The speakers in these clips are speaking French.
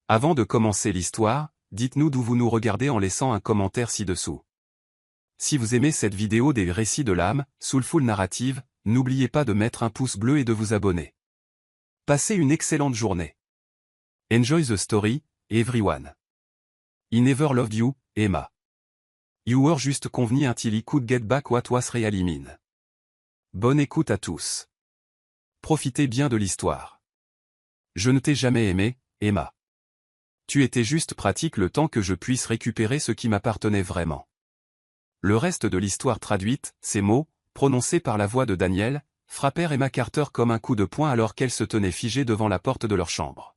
Avant de commencer l'histoire, dites-nous d'où vous nous regardez en laissant un commentaire ci-dessous. Si vous aimez cette vidéo des récits de l'âme, Soulful Narrative, n'oubliez pas de mettre un pouce bleu et de vous abonner. Passez une excellente journée. Enjoy the story, everyone. I never loved you, Emma. You were just conveni until he could get back what was really mine. Bonne écoute à tous. Profitez bien de l'histoire. Je ne t'ai jamais aimé, Emma. Tu étais juste pratique le temps que je puisse récupérer ce qui m'appartenait vraiment. Le reste de l'histoire traduite, ces mots, prononcés par la voix de Daniel, frappèrent Emma Carter comme un coup de poing alors qu'elle se tenait figée devant la porte de leur chambre.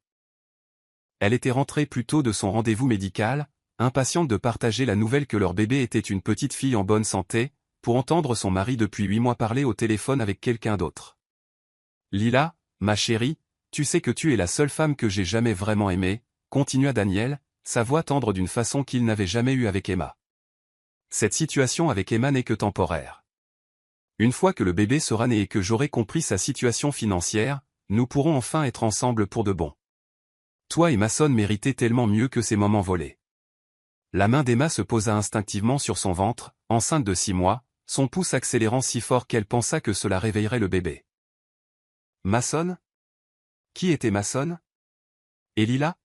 Elle était rentrée plus tôt de son rendez-vous médical, impatiente de partager la nouvelle que leur bébé était une petite fille en bonne santé, pour entendre son mari depuis 8 mois parler au téléphone avec quelqu'un d'autre. Lila, ma chérie, tu sais que tu es la seule femme que j'ai jamais vraiment aimée, continua Daniel, sa voix tendre d'une façon qu'il n'avait jamais eue avec Emma. Cette situation avec Emma n'est que temporaire. Une fois que le bébé sera né et que j'aurai compris sa situation financière, nous pourrons enfin être ensemble pour de bon. Toi et Mason méritez tellement mieux que ces moments volés. La main d'Emma se posa instinctivement sur son ventre, enceinte de 6 mois, son pouce accélérant si fort qu'elle pensa que cela réveillerait le bébé. Mason? Qui était Mason? Et Lila?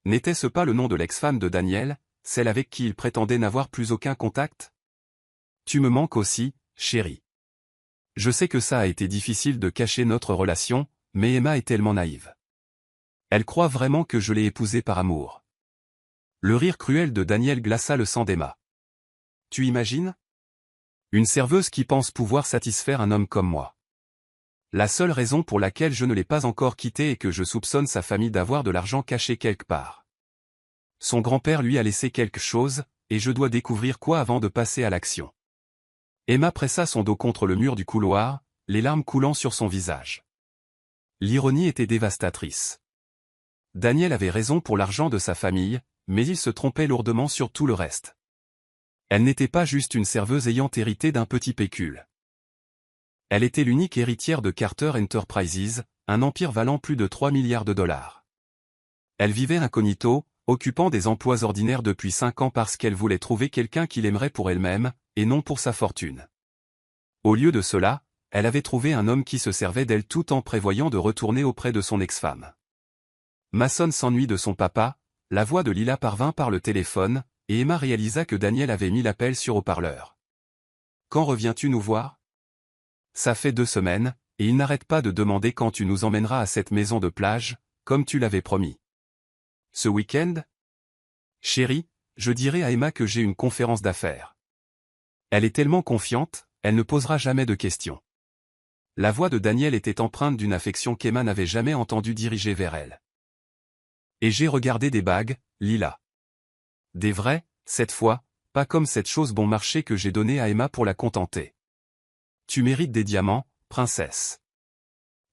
N'était-ce pas le nom de l'ex-femme de Daniel, celle avec qui il prétendait n'avoir plus aucun contact? Tu me manques aussi, chérie. Je sais que ça a été difficile de cacher notre relation, mais Emma est tellement naïve. Elle croit vraiment que je l'ai épousée par amour. Le rire cruel de Daniel glaça le sang d'Emma. Tu imagines? Une serveuse qui pense pouvoir satisfaire un homme comme moi. La seule raison pour laquelle je ne l'ai pas encore quitté est que je soupçonne sa famille d'avoir de l'argent caché quelque part. Son grand-père lui a laissé quelque chose, et je dois découvrir quoi avant de passer à l'action. Emma pressa son dos contre le mur du couloir, les larmes coulant sur son visage. L'ironie était dévastatrice. Daniel avait raison pour l'argent de sa famille, mais il se trompait lourdement sur tout le reste. Elle n'était pas juste une serveuse ayant hérité d'un petit pécule. Elle était l'unique héritière de Carter Enterprises, un empire valant plus de 3 milliards de dollars. Elle vivait incognito, occupant des emplois ordinaires depuis 5 ans parce qu'elle voulait trouver quelqu'un qui l'aimerait pour elle-même, et non pour sa fortune. Au lieu de cela, elle avait trouvé un homme qui se servait d'elle tout en prévoyant de retourner auprès de son ex-femme. Mason s'ennuie de son papa, la voix de Lila parvint par le téléphone, et Emma réalisa que Daniel avait mis l'appel sur haut-parleur. Quand reviens-tu nous voir? Ça fait 2 semaines, et il n'arrête pas de demander quand tu nous emmèneras à cette maison de plage, comme tu l'avais promis. Ce week-end? Chérie, je dirai à Emma que j'ai une conférence d'affaires. Elle est tellement confiante, elle ne posera jamais de questions. La voix de Daniel était empreinte d'une affection qu'Emma n'avait jamais entendue diriger vers elle. Et j'ai regardé des bagues, Lila. Des vraies, cette fois, pas comme cette chose bon marché que j'ai donnée à Emma pour la contenter. Tu mérites des diamants, princesse.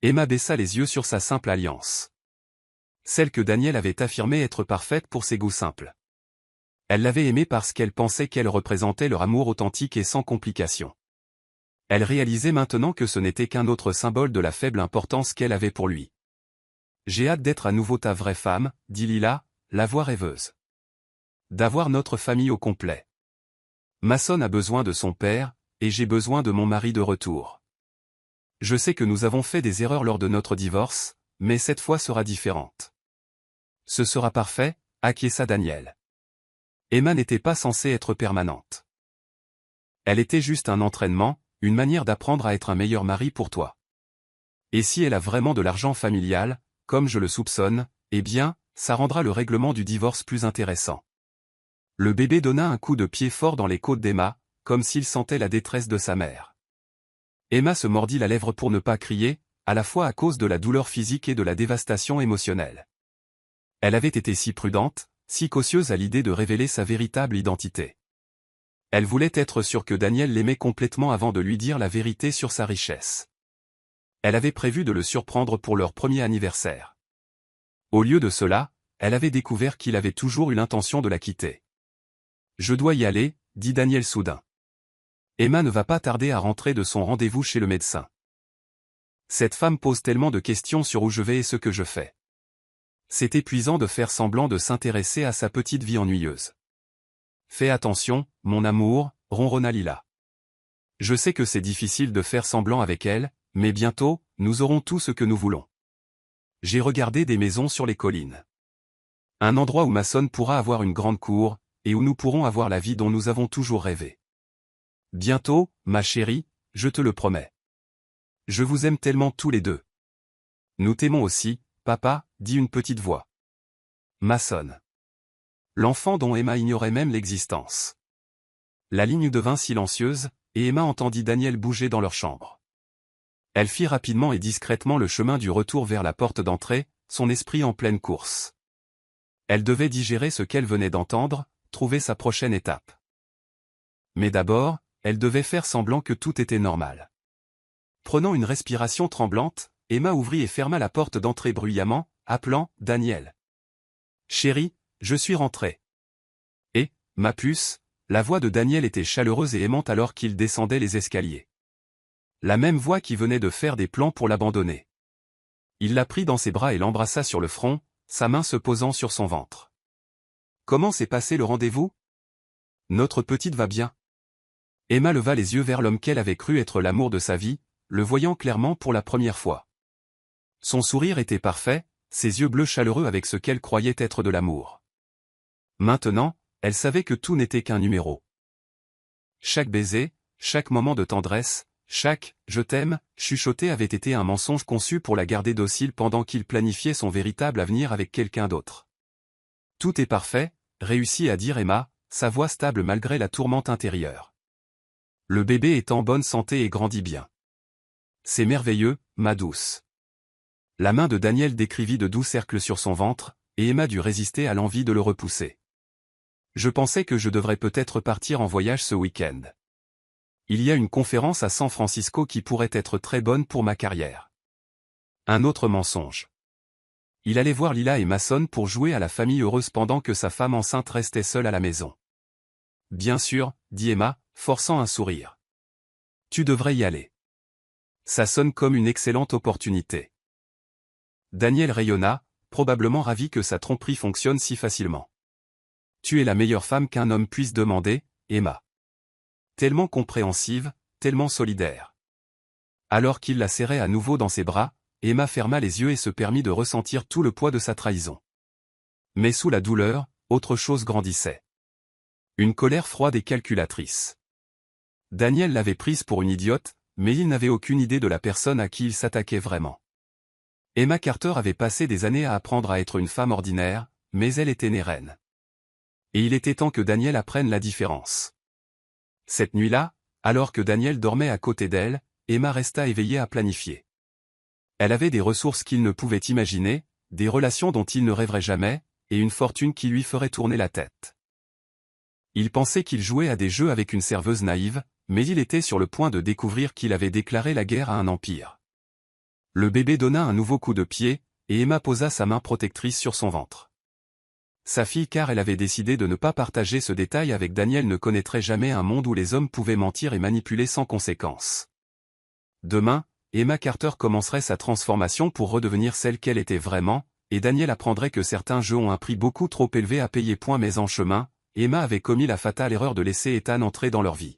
Emma baissa les yeux sur sa simple alliance. Celle que Daniel avait affirmé être parfaite pour ses goûts simples. Elle l'avait aimée parce qu'elle pensait qu'elle représentait leur amour authentique et sans complications. Elle réalisait maintenant que ce n'était qu'un autre symbole de la faible importance qu'elle avait pour lui. J'ai hâte d'être à nouveau ta vraie femme, dit Lila, la voix rêveuse. D'avoir notre famille au complet. Mason a besoin de son père, et j'ai besoin de mon mari de retour. Je sais que nous avons fait des erreurs lors de notre divorce, mais cette fois sera différente. Ce sera parfait, acquiesça Daniel. Emma n'était pas censée être permanente. Elle était juste un entraînement, une manière d'apprendre à être un meilleur mari pour toi. Et si elle a vraiment de l'argent familial, comme je le soupçonne, eh bien, ça rendra le règlement du divorce plus intéressant. Le bébé donna un coup de pied fort dans les côtes d'Emma, comme s'il sentait la détresse de sa mère. Emma se mordit la lèvre pour ne pas crier, à la fois à cause de la douleur physique et de la dévastation émotionnelle. Elle avait été si prudente, si cautieuse à l'idée de révéler sa véritable identité. Elle voulait être sûre que Daniel l'aimait complètement avant de lui dire la vérité sur sa richesse. Elle avait prévu de le surprendre pour leur premier anniversaire. Au lieu de cela, elle avait découvert qu'il avait toujours eu l'intention de la quitter. Je dois y aller, dit Daniel soudain. Emma ne va pas tarder à rentrer de son rendez-vous chez le médecin. Cette femme pose tellement de questions sur où je vais et ce que je fais. C'est épuisant de faire semblant de s'intéresser à sa petite vie ennuyeuse. Fais attention, mon amour, ronronna Lila. Je sais que c'est difficile de faire semblant avec elle, mais bientôt, nous aurons tout ce que nous voulons. J'ai regardé des maisons sur les collines. Un endroit où Mason pourra avoir une grande cour, et où nous pourrons avoir la vie dont nous avons toujours rêvé. Bientôt, ma chérie, je te le promets. Je vous aime tellement tous les deux. Nous t'aimons aussi, papa, dit une petite voix. Mason. L'enfant dont Emma ignorait même l'existence. La ligne devint silencieuse, et Emma entendit Daniel bouger dans leur chambre. Elle fit rapidement et discrètement le chemin du retour vers la porte d'entrée, son esprit en pleine course. Elle devait digérer ce qu'elle venait d'entendre, trouver sa prochaine étape. Mais d'abord, elle devait faire semblant que tout était normal. Prenant une respiration tremblante, Emma ouvrit et ferma la porte d'entrée bruyamment, appelant « Daniel. Chérie, je suis rentrée. » Et, ma puce, la voix de Daniel était chaleureuse et aimante alors qu'il descendait les escaliers. La même voix qui venait de faire des plans pour l'abandonner. Il la prit dans ses bras et l'embrassa sur le front, sa main se posant sur son ventre. « Comment s'est passé le rendez-vous ? Notre petite va bien. » Emma leva les yeux vers l'homme qu'elle avait cru être l'amour de sa vie, le voyant clairement pour la première fois. Son sourire était parfait, ses yeux bleus chaleureux avec ce qu'elle croyait être de l'amour. Maintenant, elle savait que tout n'était qu'un numéro. Chaque baiser, chaque moment de tendresse, chaque « je t'aime » chuchoté avait été un mensonge conçu pour la garder docile pendant qu'il planifiait son véritable avenir avec quelqu'un d'autre. Tout est parfait, réussit à dire Emma, sa voix stable malgré la tourmente intérieure. Le bébé est en bonne santé et grandit bien. C'est merveilleux, ma douce. La main de Daniel décrivit de doux cercles sur son ventre, et Emma dut résister à l'envie de le repousser. Je pensais que je devrais peut-être partir en voyage ce week-end. Il y a une conférence à San Francisco qui pourrait être très bonne pour ma carrière. Un autre mensonge. Il allait voir Lila et Mason pour jouer à la famille heureuse pendant que sa femme enceinte restait seule à la maison. Bien sûr, dit Emma, forçant un sourire. Tu devrais y aller. Ça sonne comme une excellente opportunité. Daniel rayonna, probablement ravi que sa tromperie fonctionne si facilement. Tu es la meilleure femme qu'un homme puisse demander, Emma. Tellement compréhensive, tellement solidaire. Alors qu'il la serrait à nouveau dans ses bras, Emma ferma les yeux et se permit de ressentir tout le poids de sa trahison. Mais sous la douleur, autre chose grandissait. Une colère froide et calculatrice. Daniel l'avait prise pour une idiote, mais il n'avait aucune idée de la personne à qui il s'attaquait vraiment. Emma Carter avait passé des années à apprendre à être une femme ordinaire, mais elle était née reine. Et il était temps que Daniel apprenne la différence. Cette nuit-là, alors que Daniel dormait à côté d'elle, Emma resta éveillée à planifier. Elle avait des ressources qu'il ne pouvait imaginer, des relations dont il ne rêverait jamais, et une fortune qui lui ferait tourner la tête. Il pensait qu'il jouait à des jeux avec une serveuse naïve, mais il était sur le point de découvrir qu'il avait déclaré la guerre à un empire. Le bébé donna un nouveau coup de pied, et Emma posa sa main protectrice sur son ventre. Sa fille, car elle avait décidé de ne pas partager ce détail avec Daniel, ne connaîtrait jamais un monde où les hommes pouvaient mentir et manipuler sans conséquence. Demain, Emma Carter commencerait sa transformation pour redevenir celle qu'elle était vraiment, et Daniel apprendrait que certains jeux ont un prix beaucoup trop élevé à payer. Mais en chemin, Emma avait commis la fatale erreur de laisser Ethan entrer dans leur vie.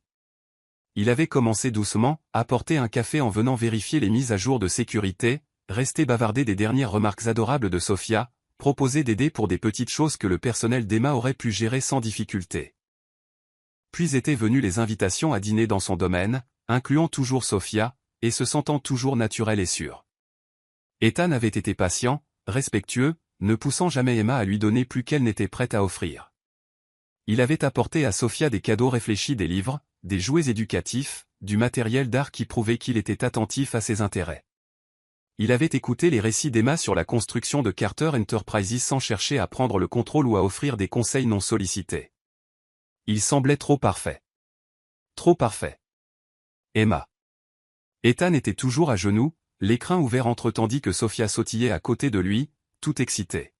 Il avait commencé doucement, apporter un café en venant vérifier les mises à jour de sécurité, rester bavarder des dernières remarques adorables de Sophia, proposer d'aider pour des petites choses que le personnel d'Emma aurait pu gérer sans difficulté. Puis étaient venues les invitations à dîner dans son domaine, incluant toujours Sophia, et se sentant toujours naturel et sûr. Ethan avait été patient, respectueux, ne poussant jamais Emma à lui donner plus qu'elle n'était prête à offrir. Il avait apporté à Sophia des cadeaux réfléchis, des livres, des jouets éducatifs, du matériel d'art qui prouvait qu'il était attentif à ses intérêts. Il avait écouté les récits d'Emma sur la construction de Carter Enterprises sans chercher à prendre le contrôle ou à offrir des conseils non sollicités. Il semblait trop parfait. Trop parfait. Emma. Ethan était toujours à genoux, l'écrin ouvert tandis que Sophia sautillait à côté de lui, tout excitée.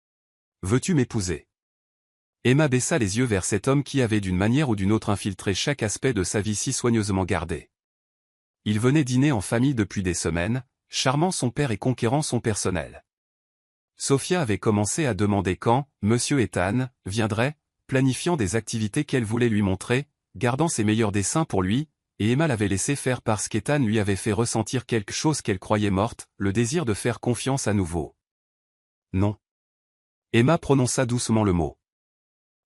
« Veux-tu m'épouser ?» Emma baissa les yeux vers cet homme qui avait d'une manière ou d'une autre infiltré chaque aspect de sa vie si soigneusement gardée. Il venait dîner en famille depuis des semaines, charmant son père et conquérant son personnel. Sophia avait commencé à demander quand Monsieur Ethan viendrait, planifiant des activités qu'elle voulait lui montrer, gardant ses meilleurs dessins pour lui, et Emma l'avait laissé faire parce qu'Ethan lui avait fait ressentir quelque chose qu'elle croyait morte, le désir de faire confiance à nouveau. Non. Emma prononça doucement le mot.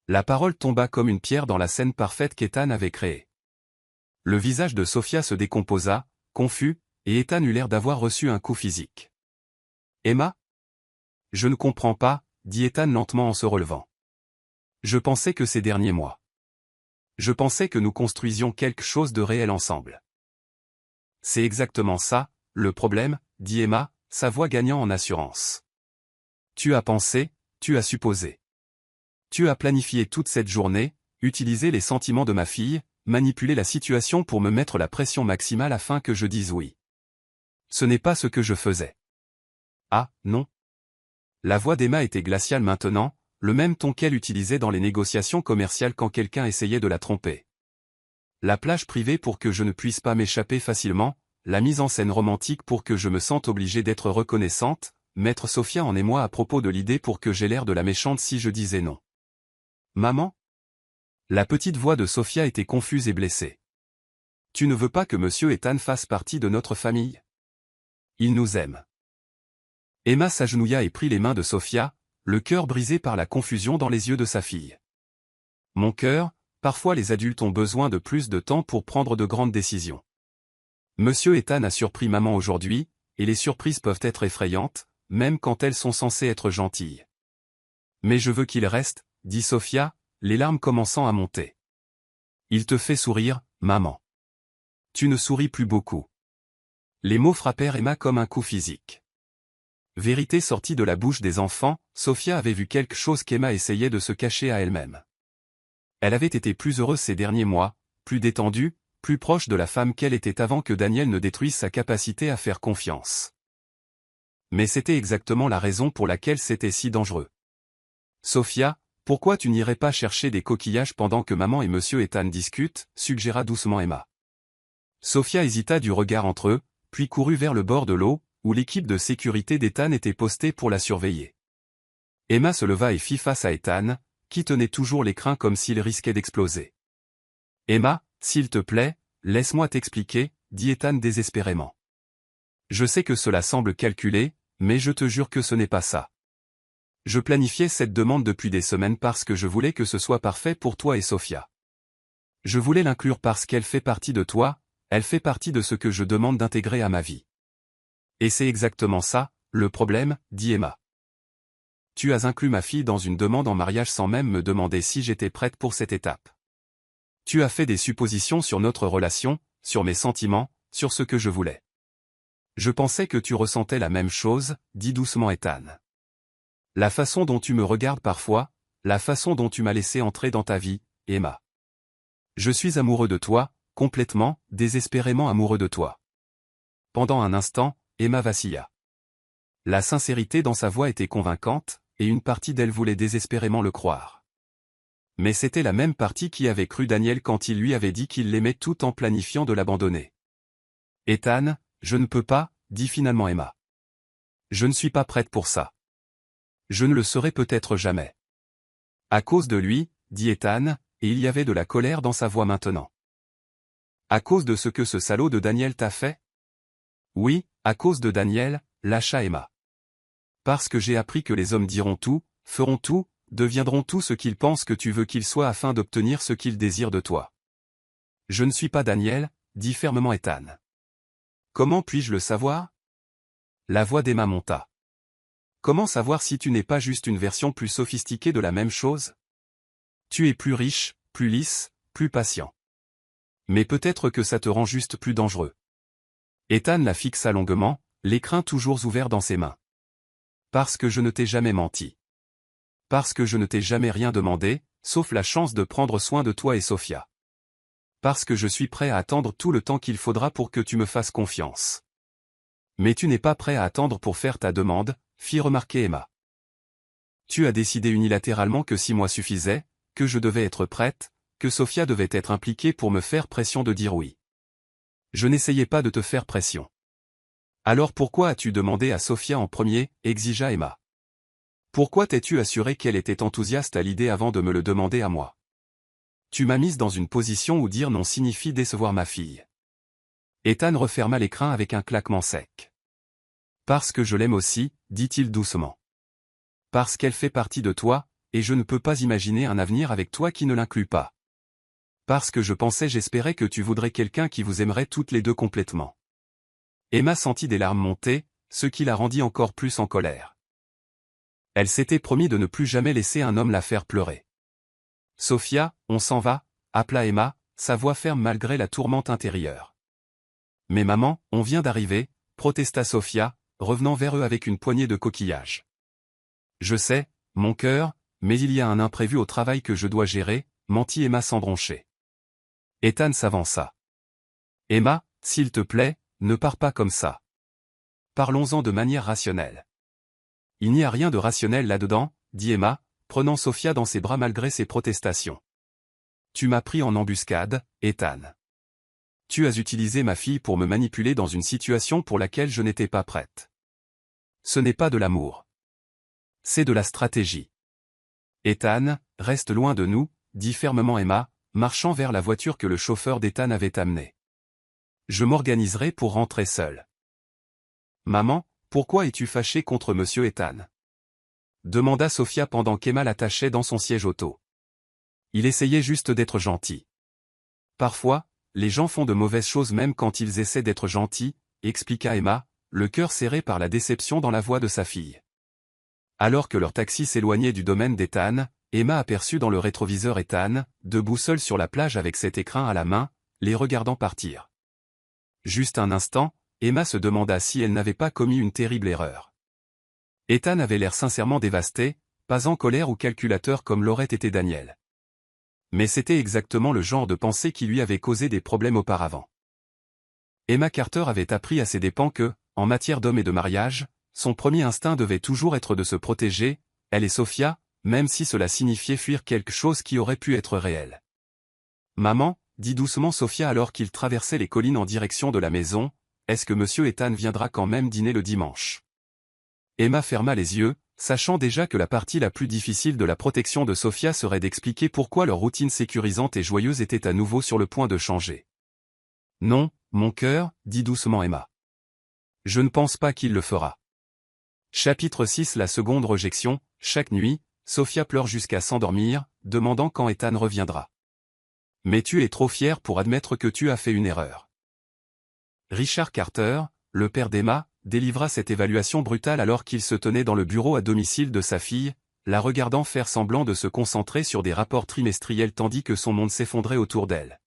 La parole tomba comme une pierre dans la scène parfaite qu'Ethan avait créée. Le visage de Sophia se décomposa, confus, et Ethan eut l'air d'avoir reçu un coup physique. Emma ? Je ne comprends pas, dit Ethan lentement en se relevant. Je pensais que ces derniers mois. Je pensais que nous construisions quelque chose de réel ensemble. C'est exactement ça, le problème, dit Emma, sa voix gagnant en assurance. Tu as pensé, tu as supposé. Tu as planifié toute cette journée, utilisé les sentiments de ma fille, manipulé la situation pour me mettre la pression maximale afin que je dise oui. Ce n'est pas ce que je faisais. Ah, non. La voix d'Emma était glaciale maintenant, le même ton qu'elle utilisait dans les négociations commerciales quand quelqu'un essayait de la tromper. La plage privée pour que je ne puisse pas m'échapper facilement, la mise en scène romantique pour que je me sente obligée d'être reconnaissante, mettre Sophia en émoi à propos de l'idée pour que j'ai l'air de la méchante si je disais non. Maman ? La petite voix de Sophia était confuse et blessée. Tu ne veux pas que Monsieur Ethan fasse partie de notre famille ? Il nous aime. Emma s'agenouilla et prit les mains de Sophia, le cœur brisé par la confusion dans les yeux de sa fille. Mon cœur, parfois les adultes ont besoin de plus de temps pour prendre de grandes décisions. Monsieur Ethan a surpris maman aujourd'hui, et les surprises peuvent être effrayantes, même quand elles sont censées être gentilles. Mais je veux qu'il reste, dit Sophia, les larmes commençant à monter. Il te fait sourire, maman. Tu ne souris plus beaucoup. Les mots frappèrent Emma comme un coup physique. Vérité sortie de la bouche des enfants, Sophia avait vu quelque chose qu'Emma essayait de se cacher à elle-même. Elle avait été plus heureuse ces derniers mois, plus détendue, plus proche de la femme qu'elle était avant que Daniel ne détruise sa capacité à faire confiance. Mais c'était exactement la raison pour laquelle c'était si dangereux. Sophia, pourquoi tu n'irais pas chercher des coquillages pendant que maman et Monsieur Ethan discutent, suggéra doucement Emma. Sophia hésita du regard entre eux, puis courut vers le bord de l'eau, où l'équipe de sécurité d'Ethan était postée pour la surveiller. Emma se leva et fit face à Ethan, qui tenait toujours l'écrin comme s'il risquait d'exploser. Emma, s'il te plaît, laisse-moi t'expliquer, dit Ethan désespérément. Je sais que cela semble calculé, mais je te jure que ce n'est pas ça. Je planifiais cette demande depuis des semaines parce que je voulais que ce soit parfait pour toi et Sophia. Je voulais l'inclure parce qu'elle fait partie de toi, elle fait partie de ce que je demande d'intégrer à ma vie. Et c'est exactement ça, le problème, dit Emma. Tu as inclus ma fille dans une demande en mariage sans même me demander si j'étais prête pour cette étape. Tu as fait des suppositions sur notre relation, sur mes sentiments, sur ce que je voulais. Je pensais que tu ressentais la même chose, dit doucement Ethan. La façon dont tu me regardes parfois, la façon dont tu m'as laissé entrer dans ta vie, Emma. Je suis amoureux de toi, complètement, désespérément amoureux de toi. Pendant un instant, Emma vacilla. La sincérité dans sa voix était convaincante, et une partie d'elle voulait désespérément le croire. Mais c'était la même partie qui avait cru Daniel quand il lui avait dit qu'il l'aimait tout en planifiant de l'abandonner. Ethan, je ne peux pas, dit finalement Emma. Je ne suis pas prête pour ça. Je ne le serai peut-être jamais. À cause de lui, dit Ethan, et il y avait de la colère dans sa voix maintenant. À cause de ce que ce salaud de Daniel t'a fait ? Oui, à cause de Daniel, lâcha Emma. Parce que j'ai appris que les hommes diront tout, feront tout, deviendront tout ce qu'ils pensent que tu veux qu'ils soient afin d'obtenir ce qu'ils désirent de toi. Je ne suis pas Daniel, dit fermement Ethan. Comment puis-je le savoir ? La voix d'Emma monta. Comment savoir si tu n'es pas juste une version plus sophistiquée de la même chose ? Tu es plus riche, plus lisse, plus patient. Mais peut-être que ça te rend juste plus dangereux. Ethan la fixa longuement, l'écrin toujours ouvert dans ses mains. Parce que je ne t'ai jamais menti. Parce que je ne t'ai jamais rien demandé, sauf la chance de prendre soin de toi et Sophia. Parce que je suis prêt à attendre tout le temps qu'il faudra pour que tu me fasses confiance. Mais tu n'es pas prêt à attendre pour faire ta demande, fit remarquer Emma. Tu as décidé unilatéralement que 6 mois suffisaient, que je devais être prête, que Sophia devait être impliquée pour me faire pression de dire oui. Je n'essayais pas de te faire pression. Alors pourquoi as-tu demandé à Sophia en premier, exigea Emma. Pourquoi t'es-tu assuré qu'elle était enthousiaste à l'idée avant de me le demander à moi? Tu m'as mise dans une position où dire non signifie décevoir ma fille. Ethan referma l'écran avec un claquement sec. Parce que je l'aime aussi, dit-il doucement. Parce qu'elle fait partie de toi, et je ne peux pas imaginer un avenir avec toi qui ne l'inclut pas. Parce que j'espérais que tu voudrais quelqu'un qui vous aimerait toutes les deux complètement. Emma sentit des larmes monter, ce qui la rendit encore plus en colère. Elle s'était promis de ne plus jamais laisser un homme la faire pleurer. Sophia, on s'en va, appela Emma, sa voix ferme malgré la tourmente intérieure. Mais maman, on vient d'arriver, protesta Sophia, revenant vers eux avec une poignée de coquillages. Je sais, mon cœur, mais il y a un imprévu au travail que je dois gérer, mentit Emma sans broncher. Ethan s'avança. Emma, s'il te plaît, ne pars pas comme ça. Parlons-en de manière rationnelle. Il n'y a rien de rationnel là-dedans, dit Emma, prenant Sophia dans ses bras malgré ses protestations. Tu m'as pris en embuscade, Ethan. Tu as utilisé ma fille pour me manipuler dans une situation pour laquelle je n'étais pas prête. Ce n'est pas de l'amour. C'est de la stratégie. Ethan, reste loin de nous, dit fermement Emma, marchant vers la voiture que le chauffeur d'Ethan avait amenée. Je m'organiserai pour rentrer seule. Maman, pourquoi es-tu fâchée contre monsieur Ethan? Demanda Sophia pendant qu'Emma l'attachait dans son siège auto. Il essayait juste d'être gentil. Parfois, les gens font de mauvaises choses même quand ils essaient d'être gentils, expliqua Emma, le cœur serré par la déception dans la voix de sa fille. Alors que leur taxi s'éloignait du domaine d'Ethan, Emma aperçut dans le rétroviseur Ethan, debout seul sur la plage avec cet écrin à la main, les regardant partir. Juste un instant, Emma se demanda si elle n'avait pas commis une terrible erreur. Ethan avait l'air sincèrement dévasté, pas en colère ou calculateur comme l'aurait été Daniel. Mais c'était exactement le genre de pensée qui lui avait causé des problèmes auparavant. Emma Carter avait appris à ses dépens que, en matière d'homme et de mariage, son premier instinct devait toujours être de se protéger, elle et Sophia, même si cela signifiait fuir quelque chose qui aurait pu être réel. Maman, dit doucement Sophia alors qu'ils traversaient les collines en direction de la maison, est-ce que monsieur Ethan viendra quand même dîner le dimanche? Emma ferma les yeux, sachant déjà que la partie la plus difficile de la protection de Sophia serait d'expliquer pourquoi leur routine sécurisante et joyeuse était à nouveau sur le point de changer. Non, mon cœur, dit doucement Emma. Je ne pense pas qu'il le fera. Chapitre 6 La seconde rejection. Chaque nuit, Sophia pleure jusqu'à s'endormir, demandant quand Ethan reviendra. Mais tu es trop fier pour admettre que tu as fait une erreur. Richard Carter, le père d'Emma, délivra cette évaluation brutale alors qu'il se tenait dans le bureau à domicile de sa fille, la regardant faire semblant de se concentrer sur des rapports trimestriels tandis que son monde s'effondrait autour d'elle.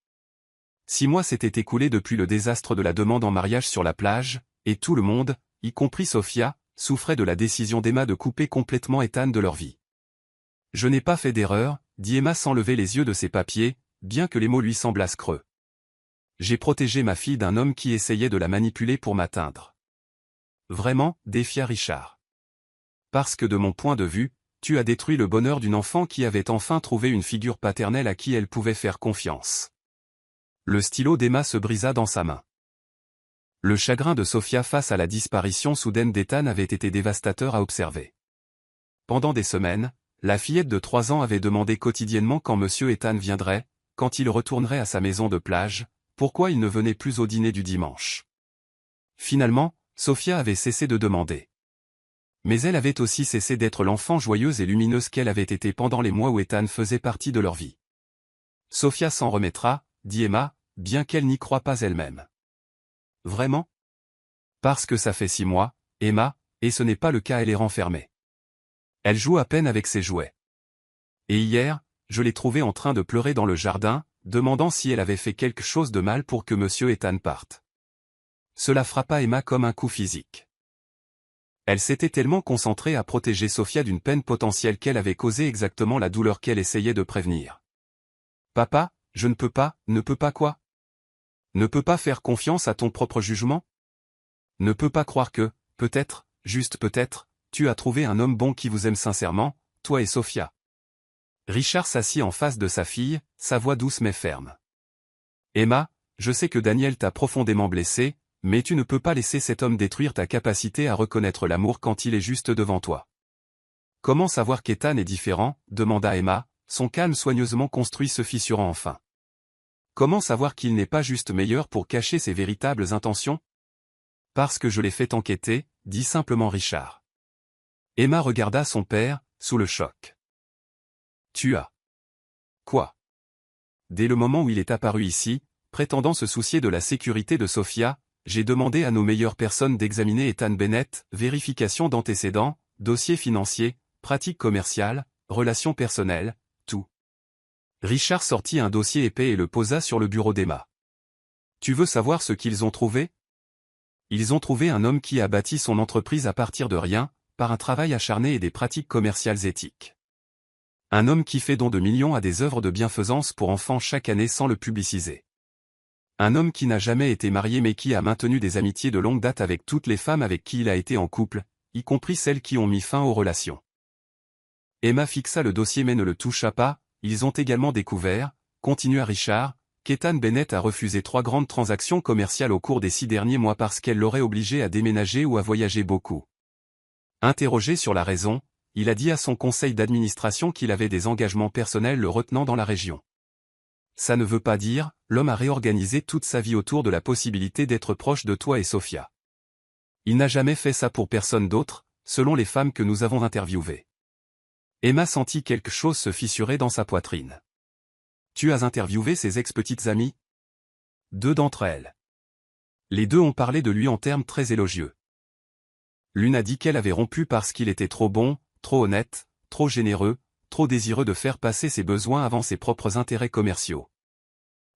6 mois s'étaient écoulés depuis le désastre de la demande en mariage sur la plage, et tout le monde, y compris Sophia, souffrait de la décision d'Emma de couper complètement Ethan de leur vie. Je n'ai pas fait d'erreur, dit Emma sans lever les yeux de ses papiers, bien que les mots lui semblassent creux. J'ai protégé ma fille d'un homme qui essayait de la manipuler pour m'atteindre. Vraiment, défia Richard. Parce que de mon point de vue, tu as détruit le bonheur d'une enfant qui avait enfin trouvé une figure paternelle à qui elle pouvait faire confiance. Le stylo d'Emma se brisa dans sa main. Le chagrin de Sophia face à la disparition soudaine d'Ethan avait été dévastateur à observer. Pendant des semaines, la fillette de 3 ans avait demandé quotidiennement quand monsieur Ethan viendrait, quand il retournerait à sa maison de plage, pourquoi il ne venait plus au dîner du dimanche. Finalement, Sophia avait cessé de demander. Mais elle avait aussi cessé d'être l'enfant joyeuse et lumineuse qu'elle avait été pendant les mois où Ethan faisait partie de leur vie. Sophia s'en remettra, dit Emma, bien qu'elle n'y croie pas elle-même. Vraiment? Parce que ça fait 6 mois, Emma, et ce n'est pas le cas, elle est renfermée. Elle joue à peine avec ses jouets. Et hier, je l'ai trouvée en train de pleurer dans le jardin, demandant si elle avait fait quelque chose de mal pour que monsieur Ethan parte. Cela frappa Emma comme un coup physique. Elle s'était tellement concentrée à protéger Sophia d'une peine potentielle qu'elle avait causé exactement la douleur qu'elle essayait de prévenir. Papa, je ne peux pas quoi? Ne peux pas faire confiance à ton propre jugement? Ne peux pas croire que, peut-être, juste peut-être, tu as trouvé un homme bon qui vous aime sincèrement, toi et Sophia. Richard s'assit en face de sa fille, sa voix douce mais ferme. Emma, je sais que Daniel t'a profondément blessée, mais tu ne peux pas laisser cet homme détruire ta capacité à reconnaître l'amour quand il est juste devant toi. Comment savoir qu'Ethan est différent, demanda Emma, son calme soigneusement construit se fissurant enfin. Comment savoir qu'il n'est pas juste meilleur pour cacher ses véritables intentions? Parce que je l'ai fait enquêter, dit simplement Richard. Emma regarda son père, sous le choc. Tu as. Quoi? Dès le moment où il est apparu ici, prétendant se soucier de la sécurité de Sophia, j'ai demandé à nos meilleures personnes d'examiner Ethan Bennett, vérification d'antécédents, dossier financier, pratiques commerciales, relations personnelles, tout. Richard sortit un dossier épais et le posa sur le bureau d'Emma. Tu veux savoir ce qu'ils ont trouvé? Ils ont trouvé un homme qui a bâti son entreprise à partir de rien, par un travail acharné et des pratiques commerciales éthiques. Un homme qui fait don de millions à des œuvres de bienfaisance pour enfants chaque année sans le publiciser. Un homme qui n'a jamais été marié mais qui a maintenu des amitiés de longue date avec toutes les femmes avec qui il a été en couple, y compris celles qui ont mis fin aux relations. Emma fixa le dossier mais ne le toucha pas. Ils ont également découvert, continua Richard, qu'Ethan Bennett a refusé 3 grandes transactions commerciales au cours des 6 derniers mois parce qu'elles l'auraient obligé à déménager ou à voyager beaucoup. Interrogé sur la raison, il a dit à son conseil d'administration qu'il avait des engagements personnels le retenant dans la région. Ça ne veut pas dire, l'homme a réorganisé toute sa vie autour de la possibilité d'être proche de toi et Sophia. Il n'a jamais fait ça pour personne d'autre, selon les femmes que nous avons interviewées. Emma sentit quelque chose se fissurer dans sa poitrine. Tu as interviewé ses ex-petites amies? 2 d'entre elles. Les 2 ont parlé de lui en termes très élogieux. L'une a dit qu'elle avait rompu parce qu'il était trop bon, trop honnête, trop généreux, trop désireux de faire passer ses besoins avant ses propres intérêts commerciaux.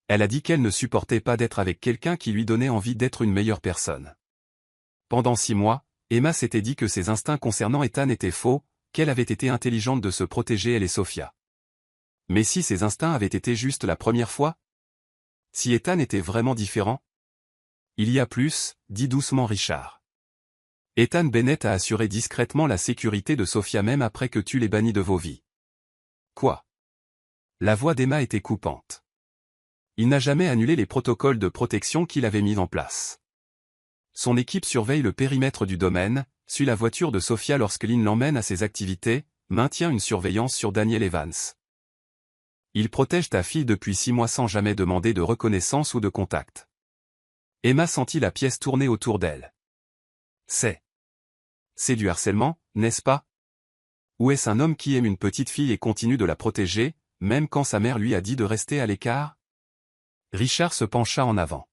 Elle a dit qu'elle ne supportait pas d'être avec quelqu'un qui lui donnait envie d'être une meilleure personne. Pendant 6 mois, Emma s'était dit que ses instincts concernant Ethan étaient faux, qu'elle avait été intelligente de se protéger elle et Sophia. Mais si ses instincts avaient été juste la première fois? Si Ethan était vraiment différent? Il y a plus, dit doucement Richard. Ethan Bennett a assuré discrètement la sécurité de Sophia même après que tu l'aies banni de vos vies. Quoi? La voix d'Emma était coupante. Il n'a jamais annulé les protocoles de protection qu'il avait mis en place. Son équipe surveille le périmètre du domaine, suit la voiture de Sophia lorsque Lynn l'emmène à ses activités, maintient une surveillance sur Daniel Evans. Il protège ta fille depuis 6 mois sans jamais demander de reconnaissance ou de contact. Emma sentit la pièce tourner autour d'elle. C'est du harcèlement, n'est-ce pas? Ou est-ce un homme qui aime une petite fille et continue de la protéger, même quand sa mère lui a dit de rester à l'écart? Richard se pencha en avant.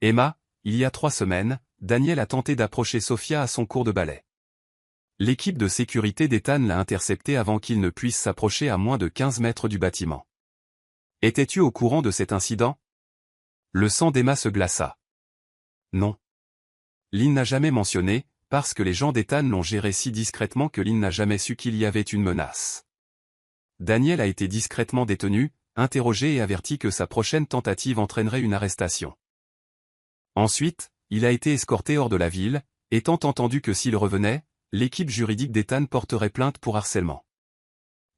Emma, il y a 3 semaines, Daniel a tenté d'approcher Sophia à son cours de ballet. L'équipe de sécurité d'Ethan l'a intercepté avant qu'il ne puisse s'approcher à moins de 15 mètres du bâtiment. Étais-tu au courant de cet incident? Le sang d'Emma se glaça. Non. Lynn n'a jamais mentionné, parce que les gens d'Ethan l'ont géré si discrètement que Lynn n'a jamais su qu'il y avait une menace. Daniel a été discrètement détenu, interrogé et averti que sa prochaine tentative entraînerait une arrestation. Ensuite, il a été escorté hors de la ville, étant entendu que s'il revenait, l'équipe juridique d'Ethan porterait plainte pour harcèlement.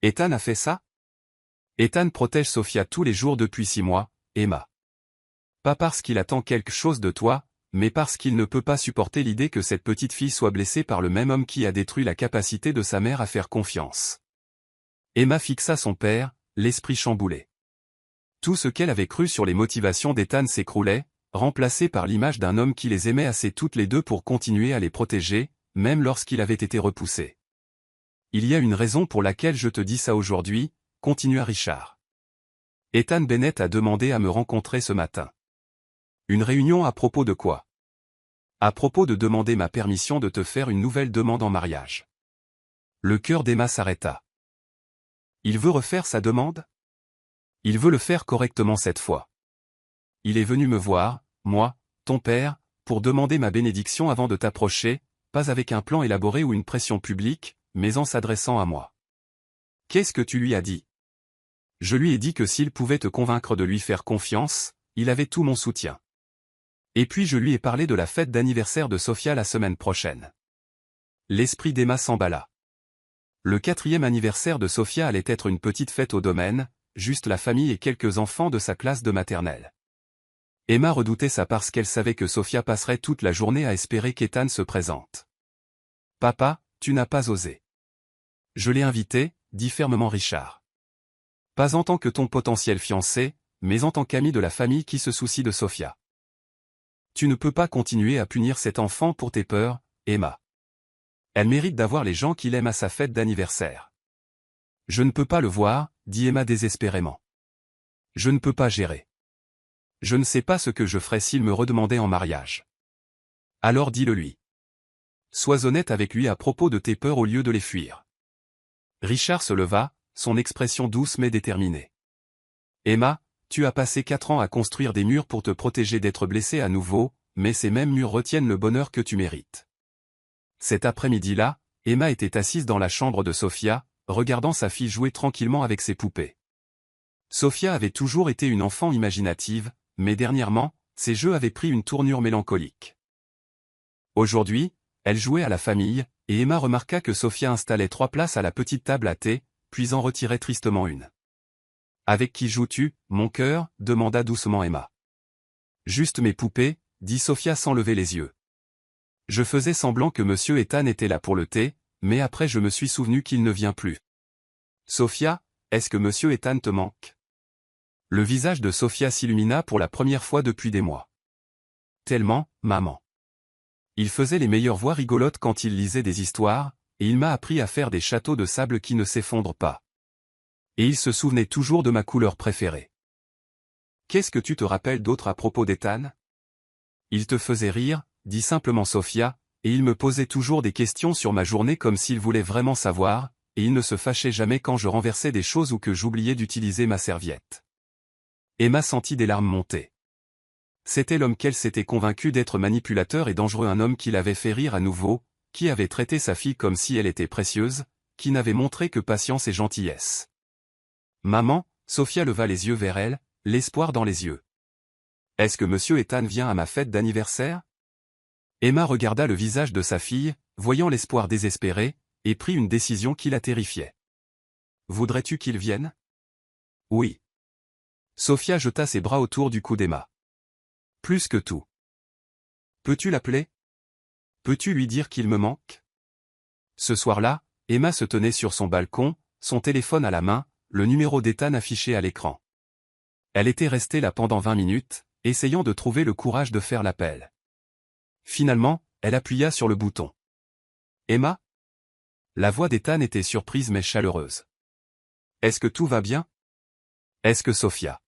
Ethan a fait ça? Ethan protège Sophia tous les jours depuis 6 mois, Emma. Pas parce qu'il attend quelque chose de toi, mais parce qu'il ne peut pas supporter l'idée que cette petite fille soit blessée par le même homme qui a détruit la capacité de sa mère à faire confiance. Emma fixa son père, l'esprit chamboulé. Tout ce qu'elle avait cru sur les motivations d'Ethan s'écroulait, remplacé par l'image d'un homme qui les aimait assez toutes les 2 pour continuer à les protéger, même lorsqu'il avait été repoussé. Il y a une raison pour laquelle je te dis ça aujourd'hui, continua Richard. Ethan Bennett a demandé à me rencontrer ce matin. Une réunion à propos de quoi? À propos de demander ma permission de te faire une nouvelle demande en mariage. Le cœur d'Emma s'arrêta. Il veut refaire sa demande? Il veut le faire correctement cette fois. Il est venu me voir, moi, ton père, pour demander ma bénédiction avant de t'approcher, pas avec un plan élaboré ou une pression publique, mais en s'adressant à moi. Qu'est-ce que tu lui as dit? Je lui ai dit que s'il pouvait te convaincre de lui faire confiance, il avait tout mon soutien. Et puis je lui ai parlé de la fête d'anniversaire de Sophia la semaine prochaine. L'esprit d'Emma s'emballa. Le 4e anniversaire de Sophia allait être une petite fête au domaine, juste la famille et quelques enfants de sa classe de maternelle. Emma redoutait ça parce qu'elle savait que Sophia passerait toute la journée à espérer qu'Ethan se présente. Papa, tu n'as pas osé. Je l'ai invité, dit fermement Richard. Pas en tant que ton potentiel fiancé, mais en tant qu'ami de la famille qui se soucie de Sophia. Tu ne peux pas continuer à punir cet enfant pour tes peurs, Emma. Elle mérite d'avoir les gens qu'il aime à sa fête d'anniversaire. Je ne peux pas le voir, dit Emma désespérément. Je ne peux pas gérer. Je ne sais pas ce que je ferais s'il me redemandait en mariage. Alors dis-le lui. Sois honnête avec lui à propos de tes peurs au lieu de les fuir. Richard se leva, son expression douce mais déterminée. Emma, tu as passé 4 ans à construire des murs pour te protéger d'être blessée à nouveau, mais ces mêmes murs retiennent le bonheur que tu mérites. Cet après-midi-là, Emma était assise dans la chambre de Sophia, regardant sa fille jouer tranquillement avec ses poupées. Sophia avait toujours été une enfant imaginative, mais dernièrement, ses jeux avaient pris une tournure mélancolique. Aujourd'hui, elle jouait à la famille, et Emma remarqua que Sophia installait 3 places à la petite table à thé, puis en retirait tristement une. « Avec qui joues-tu, mon cœur » demanda doucement Emma. « Juste mes poupées » dit Sophia sans lever les yeux. « Je faisais semblant que Monsieur Ethan était là pour le thé, mais après je me suis souvenu qu'il ne vient plus. »« Sophia, est-ce que Monsieur Ethan te manque ?» Le visage de Sophia s'illumina pour la première fois depuis des mois. « Tellement, maman. Il faisait les meilleures voix rigolotes quand il lisait des histoires, et il m'a appris à faire des châteaux de sable qui ne s'effondrent pas. Et il se souvenait toujours de ma couleur préférée. Qu'est-ce que tu te rappelles d'autre à propos d'Ethan ? Il te faisait rire, dit simplement Sophia, et il me posait toujours des questions sur ma journée comme s'il voulait vraiment savoir, et il ne se fâchait jamais quand je renversais des choses ou que j'oubliais d'utiliser ma serviette. Emma sentit des larmes monter. C'était l'homme qu'elle s'était convaincue d'être manipulateur et dangereux, un homme qui l'avait fait rire à nouveau, qui avait traité sa fille comme si elle était précieuse, qui n'avait montré que patience et gentillesse. Maman, Sophia leva les yeux vers elle, l'espoir dans les yeux. Est-ce que Monsieur Ethan vient à ma fête d'anniversaire ? Emma regarda le visage de sa fille, voyant l'espoir désespéré, et prit une décision qui la terrifiait. Voudrais-tu qu'il vienne ? Oui. Sophia jeta ses bras autour du cou d'Emma. Plus que tout. Peux-tu l'appeler ? Peux-tu lui dire qu'il me manque ? Ce soir-là, Emma se tenait sur son balcon, son téléphone à la main, le numéro d'Ethan affiché à l'écran. Elle était restée là pendant 20 minutes, essayant de trouver le courage de faire l'appel. Finalement, elle appuya sur le bouton. Emma ? La voix d'Ethan était surprise mais chaleureuse. Est-ce que tout va bien ? Est-ce que Sophia ?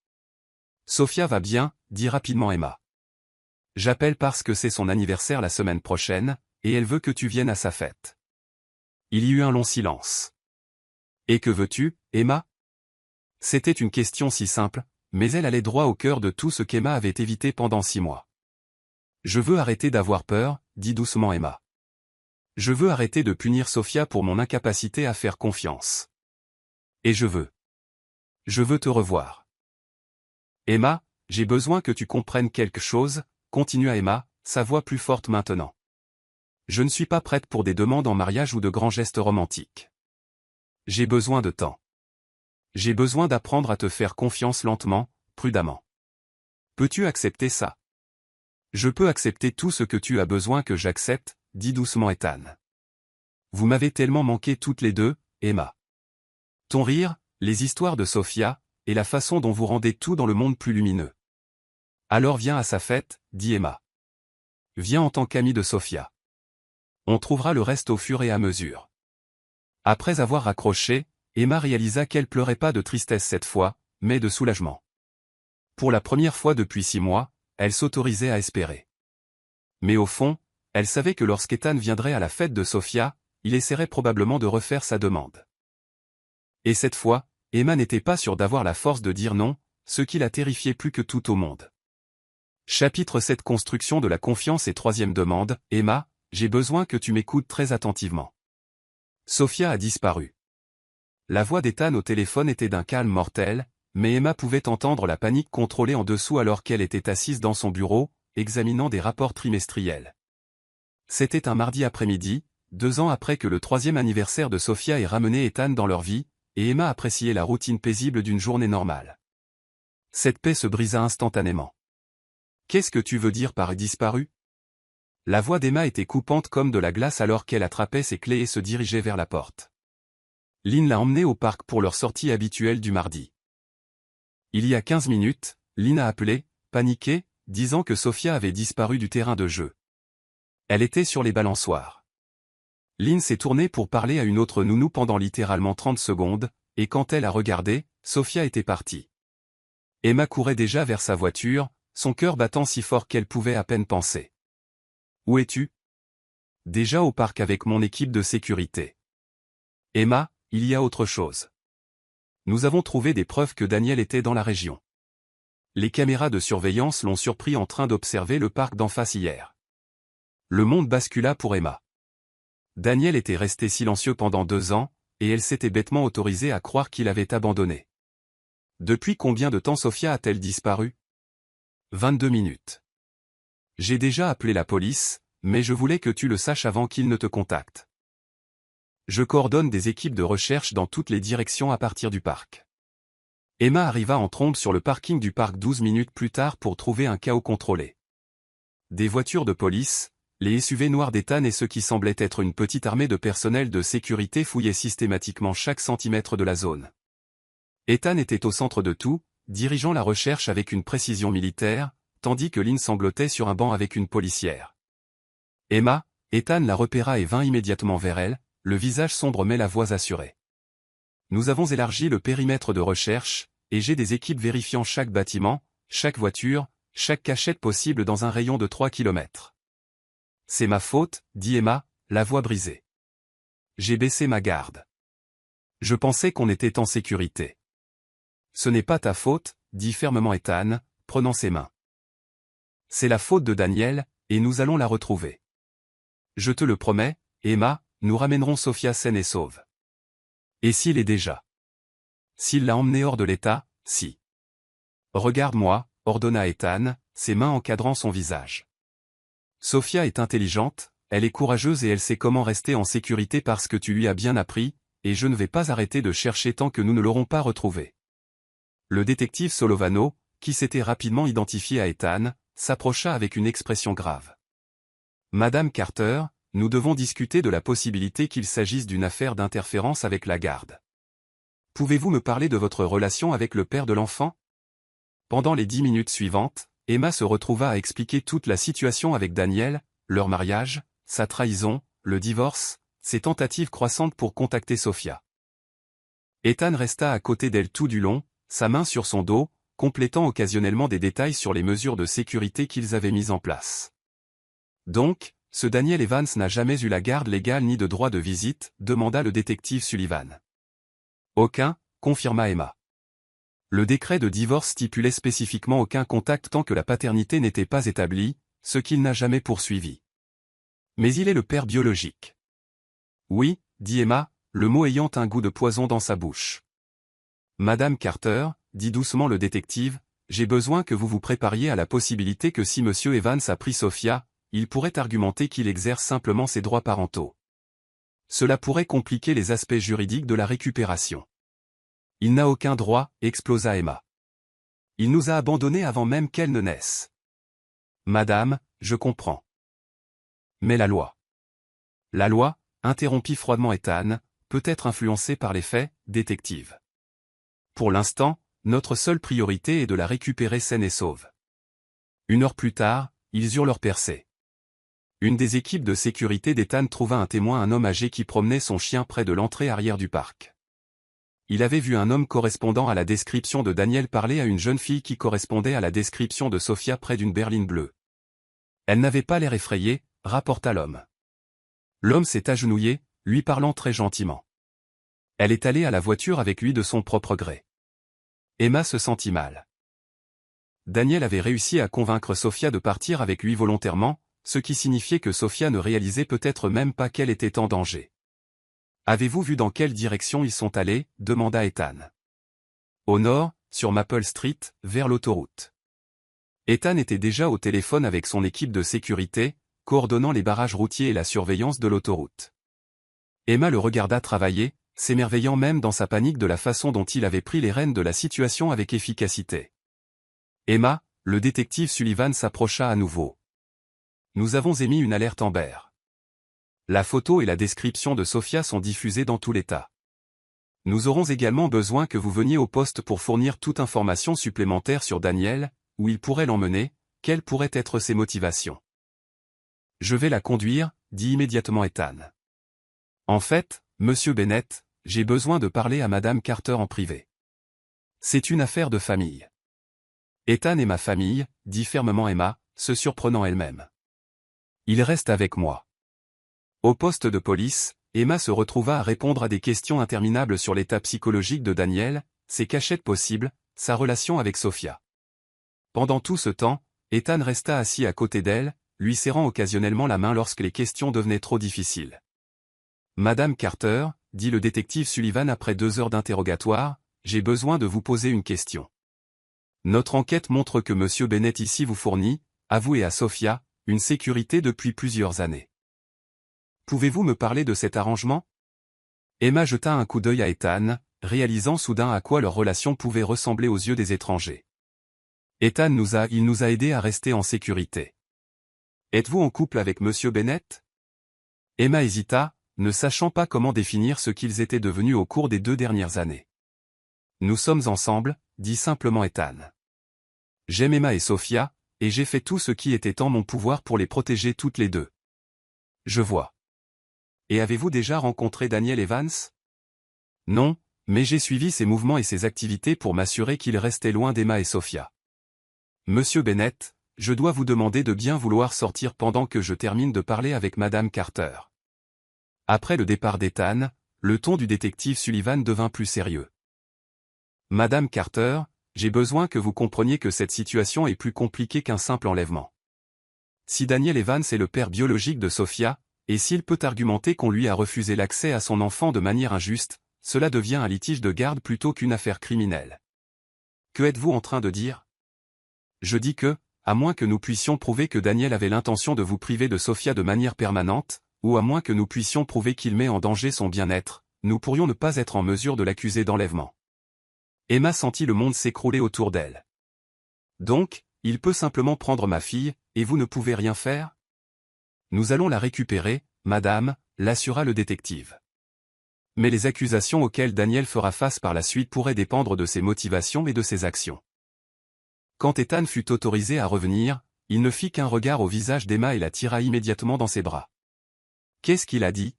Sophia va bien, dit rapidement Emma. J'appelle parce que c'est son anniversaire la semaine prochaine, et elle veut que tu viennes à sa fête. Il y eut un long silence. Et que veux-tu, Emma ? C'était une question si simple, mais elle allait droit au cœur de tout ce qu'Emma avait évité pendant 6 mois. Je veux arrêter d'avoir peur, dit doucement Emma. Je veux arrêter de punir Sophia pour mon incapacité à faire confiance. Et je veux te revoir. Emma, j'ai besoin que tu comprennes quelque chose, continua Emma, sa voix plus forte maintenant. Je ne suis pas prête pour des demandes en mariage ou de grands gestes romantiques. J'ai besoin de temps. J'ai besoin d'apprendre à te faire confiance lentement, prudemment. Peux-tu accepter ça ? Je peux accepter tout ce que tu as besoin que j'accepte, dit doucement Ethan. Vous m'avez tellement manqué toutes les deux, Emma. Ton rire, les histoires de Sophia, et la façon dont vous rendez tout dans le monde plus lumineux. Alors viens à sa fête, dit Emma. Viens en tant qu'ami de Sophia. On trouvera le reste au fur et à mesure. Après avoir raccroché, Emma réalisa qu'elle pleurait pas de tristesse cette fois, mais de soulagement. Pour la première fois depuis 6 mois, elle s'autorisait à espérer. Mais au fond, elle savait que lorsqu'Ethan viendrait à la fête de Sophia, il essaierait probablement de refaire sa demande. Et cette fois, Emma n'était pas sûre d'avoir la force de dire non, ce qui la terrifiait plus que tout au monde. Chapitre 7 Construction de la confiance et 3e demande, Emma, j'ai besoin que tu m'écoutes très attentivement. Sophia a disparu. La voix d'Ethan au téléphone était d'un calme mortel, mais Emma pouvait entendre la panique contrôlée en dessous alors qu'elle était assise dans son bureau, examinant des rapports trimestriels. C'était un mardi après-midi, 2 ans après que le 3e anniversaire de Sophia ait ramené Ethan dans leur vie, et Emma appréciait la routine paisible d'une journée normale. Cette paix se brisa instantanément. Qu'est-ce que tu veux dire par disparu ? La voix d'Emma était coupante comme de la glace alors qu'elle attrapait ses clés et se dirigeait vers la porte. Lynn l'a emmené au parc pour leur sortie habituelle du mardi. Il y a 15 minutes, Lynn a appelé, paniquée, disant que Sophia avait disparu du terrain de jeu. Elle était sur les balançoires. Lynn s'est tournée pour parler à une autre nounou pendant littéralement 30 secondes, et quand elle a regardé, Sophia était partie. Emma courait déjà vers sa voiture, son cœur battant si fort qu'elle pouvait à peine penser. « Où es-tu » ? « Déjà au parc avec mon équipe de sécurité. » « Emma, il y a autre chose. Nous avons trouvé des preuves que Daniel était dans la région. Les caméras de surveillance l'ont surpris en train d'observer le parc d'en face hier. » Le monde bascula pour Emma. Daniel était resté silencieux pendant 2 ans, et elle s'était bêtement autorisée à croire qu'il avait abandonné. Depuis combien de temps Sophia a-t-elle disparu ? 22 minutes. J'ai déjà appelé la police, mais je voulais que tu le saches avant qu'il ne te contacte. Je coordonne des équipes de recherche dans toutes les directions à partir du parc. Emma arriva en trombe sur le parking du parc 12 minutes plus tard pour trouver un chaos contrôlé. Des voitures de police, les SUV noirs d'Ethan et ce qui semblait être une petite armée de personnel de sécurité fouillaient systématiquement chaque centimètre de la zone. Ethan était au centre de tout, dirigeant la recherche avec une précision militaire, tandis que Lynn sanglotait sur un banc avec une policière. Emma, Ethan la repéra et vint immédiatement vers elle, le visage sombre mais la voix assurée. Nous avons élargi le périmètre de recherche, et j'ai des équipes vérifiant chaque bâtiment, chaque voiture, chaque cachette possible dans un rayon de 3 km. C'est ma faute, dit Emma, la voix brisée. J'ai baissé ma garde. Je pensais qu'on était en sécurité. Ce n'est pas ta faute, dit fermement Ethan, prenant ses mains. C'est la faute de Daniel, et nous allons la retrouver. Je te le promets, Emma, nous ramènerons Sophia saine et sauve. Et s'il est déjà. S'il l'a emmenée hors de l'état, si. Regarde-moi, ordonna Ethan, ses mains encadrant son visage. Sophia est intelligente, elle est courageuse et elle sait comment rester en sécurité parce que tu lui as bien appris, et je ne vais pas arrêter de chercher tant que nous ne l'aurons pas retrouvée. Le détective Solovano, qui s'était rapidement identifié à Ethan, s'approcha avec une expression grave. Madame Carter, nous devons discuter de la possibilité qu'il s'agisse d'une affaire d'interférence avec la garde. Pouvez-vous me parler de votre relation avec le père de l'enfant ? Pendant les 10 minutes suivantes, Emma se retrouva à expliquer toute la situation avec Daniel, leur mariage, sa trahison, le divorce, ses tentatives croissantes pour contacter Sophia. Ethan resta à côté d'elle tout du long, sa main sur son dos, complétant occasionnellement des détails sur les mesures de sécurité qu'ils avaient mises en place. Donc, ce Daniel Evans n'a jamais eu la garde légale ni de droit de visite, demanda le détective Sullivan. Aucun, confirma Emma. Le décret de divorce stipulait spécifiquement aucun contact tant que la paternité n'était pas établie, ce qu'il n'a jamais poursuivi. Mais il est le père biologique. Oui, dit Emma, le mot ayant un goût de poison dans sa bouche. Madame Carter, dit doucement le détective, j'ai besoin que vous vous prépariez à la possibilité que si Monsieur Evans a pris Sophia, il pourrait argumenter qu'il exerce simplement ses droits parentaux. Cela pourrait compliquer les aspects juridiques de la récupération. Il n'a aucun droit, explosa Emma. Il nous a abandonnés avant même qu'elle ne naisse. Madame, je comprends. Mais la loi. La loi, interrompit froidement Ethan, peut être influencée par les faits, détective. Pour l'instant, notre seule priorité est de la récupérer saine et sauve. 1 heure plus tard, ils eurent leur percée. Une des équipes de sécurité d'Ethan trouva un témoin, un homme âgé qui promenait son chien près de l'entrée arrière du parc. Il avait vu un homme correspondant à la description de Daniel parler à une jeune fille qui correspondait à la description de Sophia près d'une berline bleue. Elle n'avait pas l'air effrayée, rapporta l'homme. L'homme s'est agenouillé, lui parlant très gentiment. Elle est allée à la voiture avec lui de son propre gré. Emma se sentit mal. Daniel avait réussi à convaincre Sophia de partir avec lui volontairement, ce qui signifiait que Sophia ne réalisait peut-être même pas qu'elle était en danger. « Avez-vous vu dans quelle direction ils sont allés » demanda Ethan. « Au nord, sur Maple Street, vers l'autoroute. » Ethan était déjà au téléphone avec son équipe de sécurité, coordonnant les barrages routiers et la surveillance de l'autoroute. Emma le regarda travailler, s'émerveillant même dans sa panique de la façon dont il avait pris les rênes de la situation avec efficacité. Emma, le détective Sullivan s'approcha à nouveau. Nous avons émis une alerte Amber. La photo et la description de Sophia sont diffusées dans tout l'État. Nous aurons également besoin que vous veniez au poste pour fournir toute information supplémentaire sur Daniel, où il pourrait l'emmener, quelles pourraient être ses motivations. Je vais la conduire, dit immédiatement Ethan. En fait, monsieur Bennett, j'ai besoin de parler à madame Carter en privé. C'est une affaire de famille. Ethan et ma famille, dit fermement Emma, se surprenant elle-même. Il reste avec moi. Au poste de police, Emma se retrouva à répondre à des questions interminables sur l'état psychologique de Daniel, ses cachettes possibles, sa relation avec Sophia. Pendant tout ce temps, Ethan resta assis à côté d'elle, lui serrant occasionnellement la main lorsque les questions devenaient trop difficiles. Madame Carter, dit le détective Sullivan après 2 heures d'interrogatoire, j'ai besoin de vous poser une question. Notre enquête montre que monsieur Bennett ici vous fournit, à vous et à Sophia, une sécurité depuis plusieurs années. Pouvez-vous me parler de cet arrangement? Emma jeta un coup d'œil à Ethan, réalisant soudain à quoi leur relation pouvait ressembler aux yeux des étrangers. Ethan nous a aidés à rester en sécurité. Êtes-vous en couple avec monsieur Bennett? Emma hésita, ne sachant pas comment définir ce qu'ils étaient devenus au cours des 2 dernières années. Nous sommes ensemble, dit simplement Ethan. J'aime Emma et Sophia, et j'ai fait tout ce qui était en mon pouvoir pour les protéger toutes les deux. Je vois. Et avez-vous déjà rencontré Daniel Evans? Non, mais j'ai suivi ses mouvements et ses activités pour m'assurer qu'il restait loin d'Emma et Sophia. Monsieur Bennett, je dois vous demander de bien vouloir sortir pendant que je termine de parler avec madame Carter. Après le départ d'Ethan, le ton du détective Sullivan devint plus sérieux. Madame Carter, j'ai besoin que vous compreniez que cette situation est plus compliquée qu'un simple enlèvement. Si Daniel Evans est le père biologique de Sophia, et s'il peut argumenter qu'on lui a refusé l'accès à son enfant de manière injuste, cela devient un litige de garde plutôt qu'une affaire criminelle. Que êtes-vous en train de dire? Je dis que, à moins que nous puissions prouver que Daniel avait l'intention de vous priver de Sophia de manière permanente, ou à moins que nous puissions prouver qu'il met en danger son bien-être, nous pourrions ne pas être en mesure de l'accuser d'enlèvement. Emma sentit le monde s'écrouler autour d'elle. Donc, il peut simplement prendre ma fille, et vous ne pouvez rien faire? Nous allons la récupérer, madame, l'assura le détective. Mais les accusations auxquelles Daniel fera face par la suite pourraient dépendre de ses motivations et de ses actions. Quand Ethan fut autorisé à revenir, il ne fit qu'un regard au visage d'Emma et la tira immédiatement dans ses bras. Qu'est-ce qu'il a dit?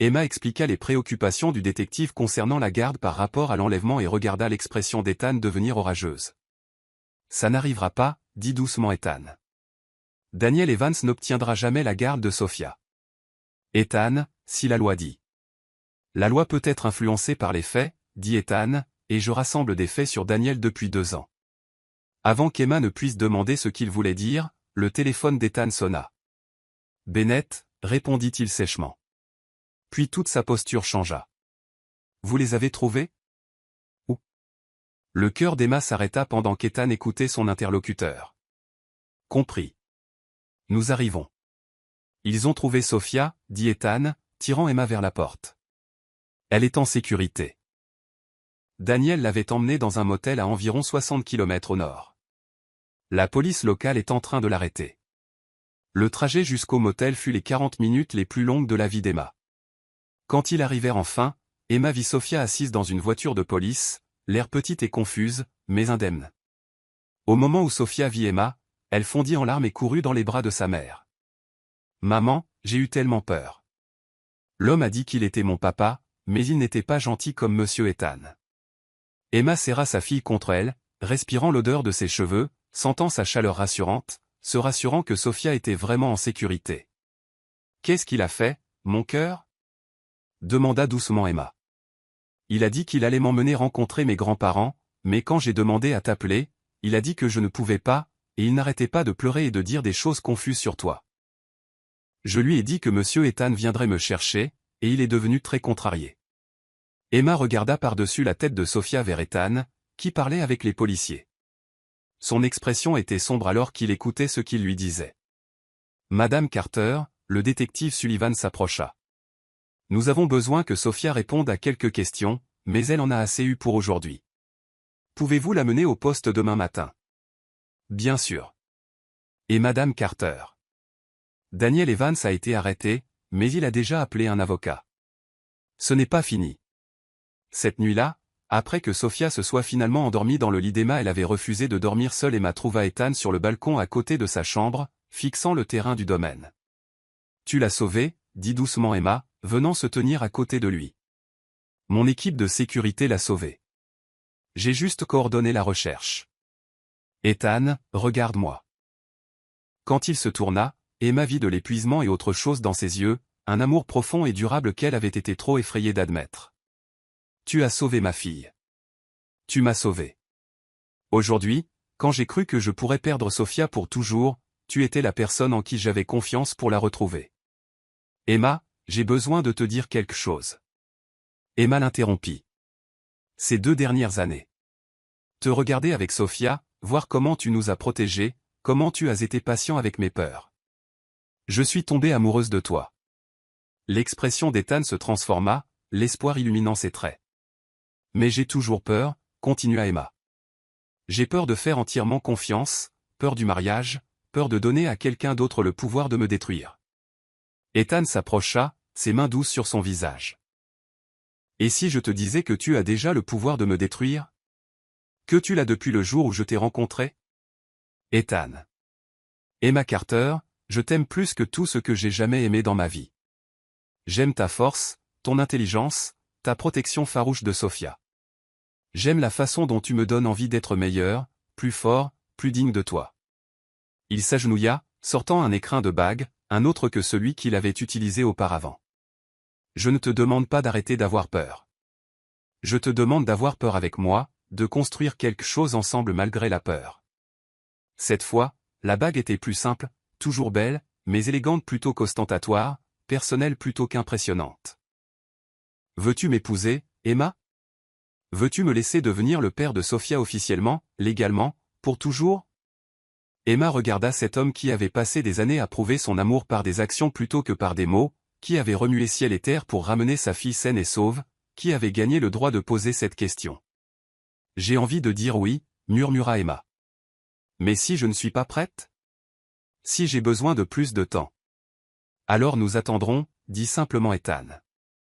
Emma expliqua les préoccupations du détective concernant la garde par rapport à l'enlèvement et regarda l'expression d'Ethan devenir orageuse. Ça n'arrivera pas, dit doucement Ethan. Daniel Evans n'obtiendra jamais la garde de Sophia. Ethan, si la loi dit. La loi peut être influencée par les faits, dit Ethan, et je rassemble des faits sur Daniel depuis 2 ans. Avant qu'Emma ne puisse demander ce qu'il voulait dire, le téléphone d'Ethan sonna. Bennett, répondit-il sèchement. Puis toute sa posture changea. Vous les avez trouvés? Où? Le cœur d'Emma s'arrêta pendant qu'Ethan écoutait son interlocuteur. Compris. Nous arrivons. Ils ont trouvé Sophia, dit Ethan, tirant Emma vers la porte. Elle est en sécurité. Daniel l'avait emmenée dans un motel à environ 60 km au nord. La police locale est en train de l'arrêter. Le trajet jusqu'au motel fut les 40 minutes les plus longues de la vie d'Emma. Quand ils arrivèrent enfin, Emma vit Sophia assise dans une voiture de police, l'air petite et confuse, mais indemne. Au moment où Sophia vit Emma, elle fondit en larmes et courut dans les bras de sa mère. « Maman, j'ai eu tellement peur. L'homme a dit qu'il était mon papa, mais il n'était pas gentil comme monsieur Ethan. » Emma serra sa fille contre elle, respirant l'odeur de ses cheveux, sentant sa chaleur rassurante, se rassurant que Sophia était vraiment en sécurité. « Qu'est-ce qu'il a fait, mon cœur ?» demanda doucement Emma. « Il a dit qu'il allait m'emmener rencontrer mes grands-parents, mais quand j'ai demandé à t'appeler, il a dit que je ne pouvais pas, et il n'arrêtait pas de pleurer et de dire des choses confuses sur toi. Je lui ai dit que monsieur Ethan viendrait me chercher, et il est devenu très contrarié. » Emma regarda par-dessus la tête de Sophia vers Ethan, qui parlait avec les policiers. Son expression était sombre alors qu'il écoutait ce qu'ils lui disaient. Madame Carter, le détective Sullivan s'approcha. Nous avons besoin que Sophia réponde à quelques questions, mais elle en a assez eu pour aujourd'hui. Pouvez-vous l'amener au poste demain matin? Bien sûr. Et Madame Carter. Daniel Evans a été arrêté, mais il a déjà appelé un avocat. Ce n'est pas fini. Cette nuit-là, après que Sofia se soit finalement endormie dans le lit d'Emma, elle avait refusé de dormir seule. Emma trouva Ethan sur le balcon à côté de sa chambre, fixant le terrain du domaine. « Tu l'as sauvé » dit doucement Emma, venant se tenir à côté de lui. « Mon équipe de sécurité l'a sauvé. J'ai juste coordonné la recherche. »« Ethan, regarde-moi. » Quand il se tourna, Emma vit de l'épuisement et autre chose dans ses yeux, un amour profond et durable qu'elle avait été trop effrayée d'admettre. « Tu as sauvé ma fille. Tu m'as sauvé. Aujourd'hui, quand j'ai cru que je pourrais perdre Sofia pour toujours, tu étais la personne en qui j'avais confiance pour la retrouver. Emma, j'ai besoin de te dire quelque chose. » Emma l'interrompit. « Ces 2 dernières années. Te regarder avec Sofia, voir comment tu nous as protégés, comment tu as été patient avec mes peurs. Je suis tombée amoureuse de toi. » L'expression d'Ethan se transforma, l'espoir illuminant ses traits. « Mais j'ai toujours peur, » continua Emma. « J'ai peur de faire entièrement confiance, peur du mariage, peur de donner à quelqu'un d'autre le pouvoir de me détruire. » Ethan s'approcha, ses mains douces sur son visage. « Et si je te disais que tu as déjà le pouvoir de me détruire? Que tu l'as depuis le jour où je t'ai rencontré? Ethan. Emma Carter, je t'aime plus que tout ce que j'ai jamais aimé dans ma vie. J'aime ta force, ton intelligence, ta protection farouche de Sofia. J'aime la façon dont tu me donnes envie d'être meilleur, plus fort, plus digne de toi. » Il s'agenouilla, sortant un écrin de bague, un autre que celui qu'il avait utilisé auparavant. « Je ne te demande pas d'arrêter d'avoir peur. Je te demande d'avoir peur avec moi, de construire quelque chose ensemble malgré la peur. » Cette fois, la bague était plus simple, toujours belle, mais élégante plutôt qu'ostentatoire, personnelle plutôt qu'impressionnante. « Veux-tu m'épouser, Emma? Veux-tu me laisser devenir le père de Sofia officiellement, légalement, pour toujours? » Emma regarda cet homme qui avait passé des années à prouver son amour par des actions plutôt que par des mots, qui avait remué ciel et terre pour ramener sa fille saine et sauve, qui avait gagné le droit de poser cette question. « J'ai envie de dire oui, » murmura Emma. « Mais si je ne suis pas prête? Si j'ai besoin de plus de temps? Alors nous attendrons, » dit simplement Ethan.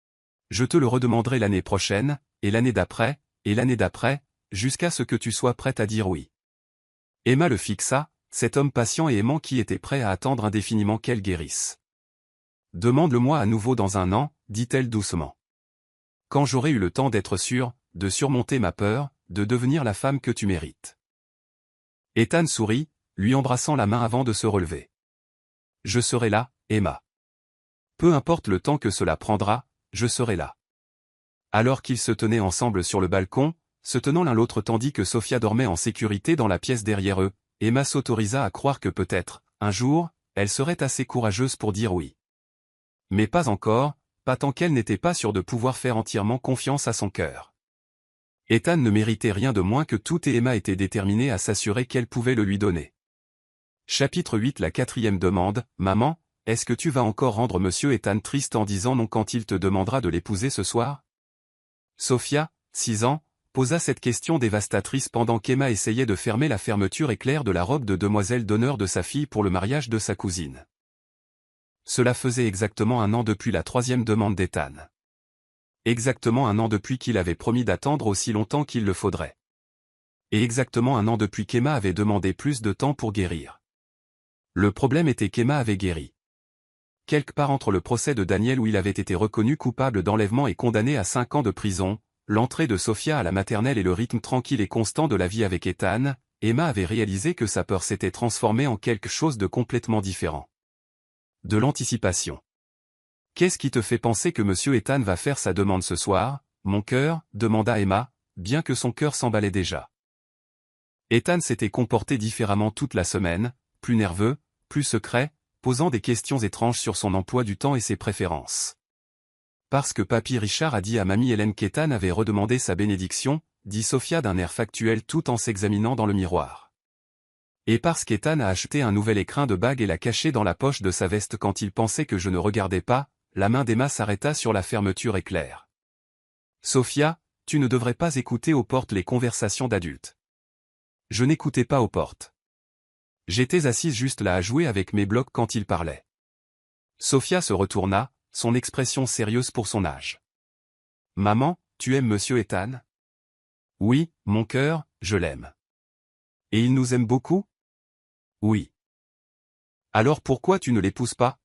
« Je te le redemanderai l'année prochaine, et l'année d'après, jusqu'à ce que tu sois prête à dire oui. » Emma le fixa, cet homme patient et aimant qui était prêt à attendre indéfiniment qu'elle guérisse. « Demande-le-moi à nouveau dans 1 an, dit-elle doucement. Quand j'aurai eu le temps d'être sûre, de surmonter ma peur, de devenir la femme que tu mérites. » Ethan sourit, lui embrassant la main avant de se relever. « Je serai là, Emma. Peu importe le temps que cela prendra, je serai là. » Alors qu'ils se tenaient ensemble sur le balcon, se tenant l'un l'autre tandis que Sofia dormait en sécurité dans la pièce derrière eux, Emma s'autorisa à croire que peut-être, un jour, elle serait assez courageuse pour dire oui. Mais pas encore, pas tant qu'elle n'était pas sûre de pouvoir faire entièrement confiance à son cœur. Ethan ne méritait rien de moins que tout et Emma était déterminée à s'assurer qu'elle pouvait le lui donner. Chapitre 8. La 4e demande. « Maman, est-ce que tu vas encore rendre monsieur Ethan triste en disant non quand il te demandera de l'épouser ce soir? » Sofia, 6 ans, posa cette question dévastatrice pendant qu'Emma essayait de fermer la fermeture éclair de la robe de demoiselle d'honneur de sa fille pour le mariage de sa cousine. Cela faisait exactement 1 an depuis la 3e demande d'Ethan. Exactement 1 an depuis qu'il avait promis d'attendre aussi longtemps qu'il le faudrait. Et exactement 1 an depuis qu'Emma avait demandé plus de temps pour guérir. Le problème était qu'Emma avait guéri. Quelque part entre le procès de Daniel où il avait été reconnu coupable d'enlèvement et condamné à 5 ans de prison, l'entrée de Sofia à la maternelle et le rythme tranquille et constant de la vie avec Ethan, Emma avait réalisé que sa peur s'était transformée en quelque chose de complètement différent. De l'anticipation. « Qu'est-ce qui te fait penser que monsieur Ethan va faire sa demande ce soir, mon cœur ?» demanda Emma, bien que son cœur s'emballait déjà. Ethan s'était comporté différemment toute la semaine, plus nerveux, plus secret, posant des questions étranges sur son emploi du temps et ses préférences. « Parce que papy Richard a dit à mamie Hélène qu'Ethan avait redemandé sa bénédiction, » dit Sofia d'un air factuel tout en s'examinant dans le miroir. « Et parce qu'Ethan a acheté un nouvel écrin de bague et l'a caché dans la poche de sa veste quand il pensait que je ne regardais pas, » la main d'Emma s'arrêta sur la fermeture éclair. « Sofia, tu ne devrais pas écouter aux portes les conversations d'adultes. » Je n'écoutais pas aux portes. J'étais assise juste là à jouer avec mes blocs quand il parlait. Sofia se retourna, son expression sérieuse pour son âge. « Maman, tu aimes Monsieur Ethan? Oui, mon cœur, je l'aime. Et il nous aime beaucoup? Oui. Alors pourquoi tu ne l'épouses pas?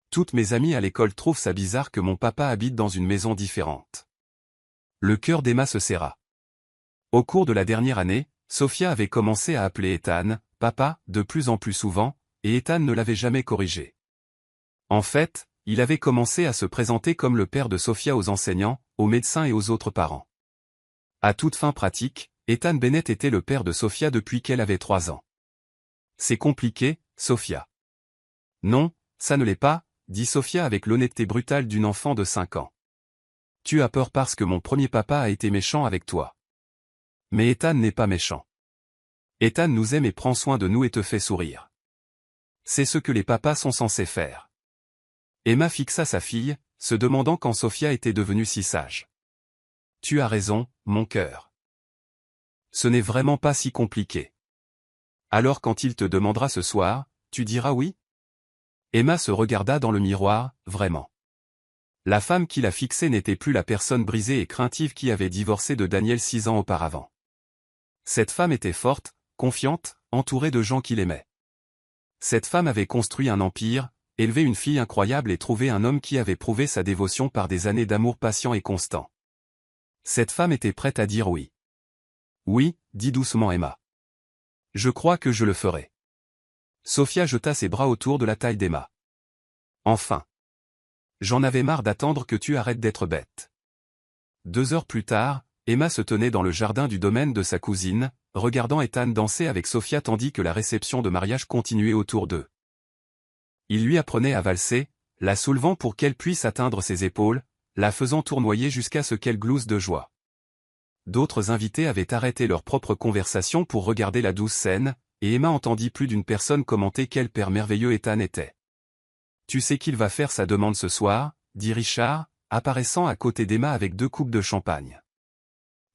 Toutes mes amies à l'école trouvent ça bizarre que mon papa habite dans une maison différente. Le cœur d'Emma se serra. Au cours de la dernière année, Sophia avait commencé à appeler Ethan « papa » de plus en plus souvent, et Ethan ne l'avait jamais corrigé. En fait, il avait commencé à se présenter comme le père de Sophia aux enseignants, aux médecins et aux autres parents. À toute fin pratique, Ethan Bennett était le père de Sophia depuis qu'elle avait 3 ans. C'est compliqué, Sophia. Non, ça ne l'est pas, dit Sophia avec l'honnêteté brutale d'une enfant de 5 ans. Tu as peur parce que mon premier papa a été méchant avec toi. Mais Ethan n'est pas méchant. Ethan nous aime et prend soin de nous et te fait sourire. C'est ce que les papas sont censés faire. Emma fixa sa fille, se demandant quand Sophia était devenue si sage. Tu as raison, mon cœur. Ce n'est vraiment pas si compliqué. Alors quand il te demandera ce soir, tu diras oui? Emma se regarda dans le miroir, vraiment. La femme qui l'a fixée n'était plus la personne brisée et craintive qui avait divorcé de Daniel 6 ans auparavant. Cette femme était forte, confiante, entourée de gens qui l'aimaient. Cette femme avait construit un empire, élevé une fille incroyable et trouvé un homme qui avait prouvé sa dévotion par des années d'amour patient et constant. Cette femme était prête à dire oui. Oui, dit doucement Emma. Je crois que je le ferai. Sophia jeta ses bras autour de la taille d'Emma. Enfin. J'en avais marre d'attendre que tu arrêtes d'être bête. 2 heures plus tard, Emma se tenait dans le jardin du domaine de sa cousine, regardant Ethan danser avec Sophia tandis que la réception de mariage continuait autour d'eux. Il lui apprenait à valser, la soulevant pour qu'elle puisse atteindre ses épaules, la faisant tournoyer jusqu'à ce qu'elle glousse de joie. D'autres invités avaient arrêté leur propre conversation pour regarder la douce scène, et Emma entendit plus d'une personne commenter quel père merveilleux Ethan était. Tu sais qu'il va faire sa demande ce soir, dit Richard, apparaissant à côté d'Emma avec 2 coupes de champagne.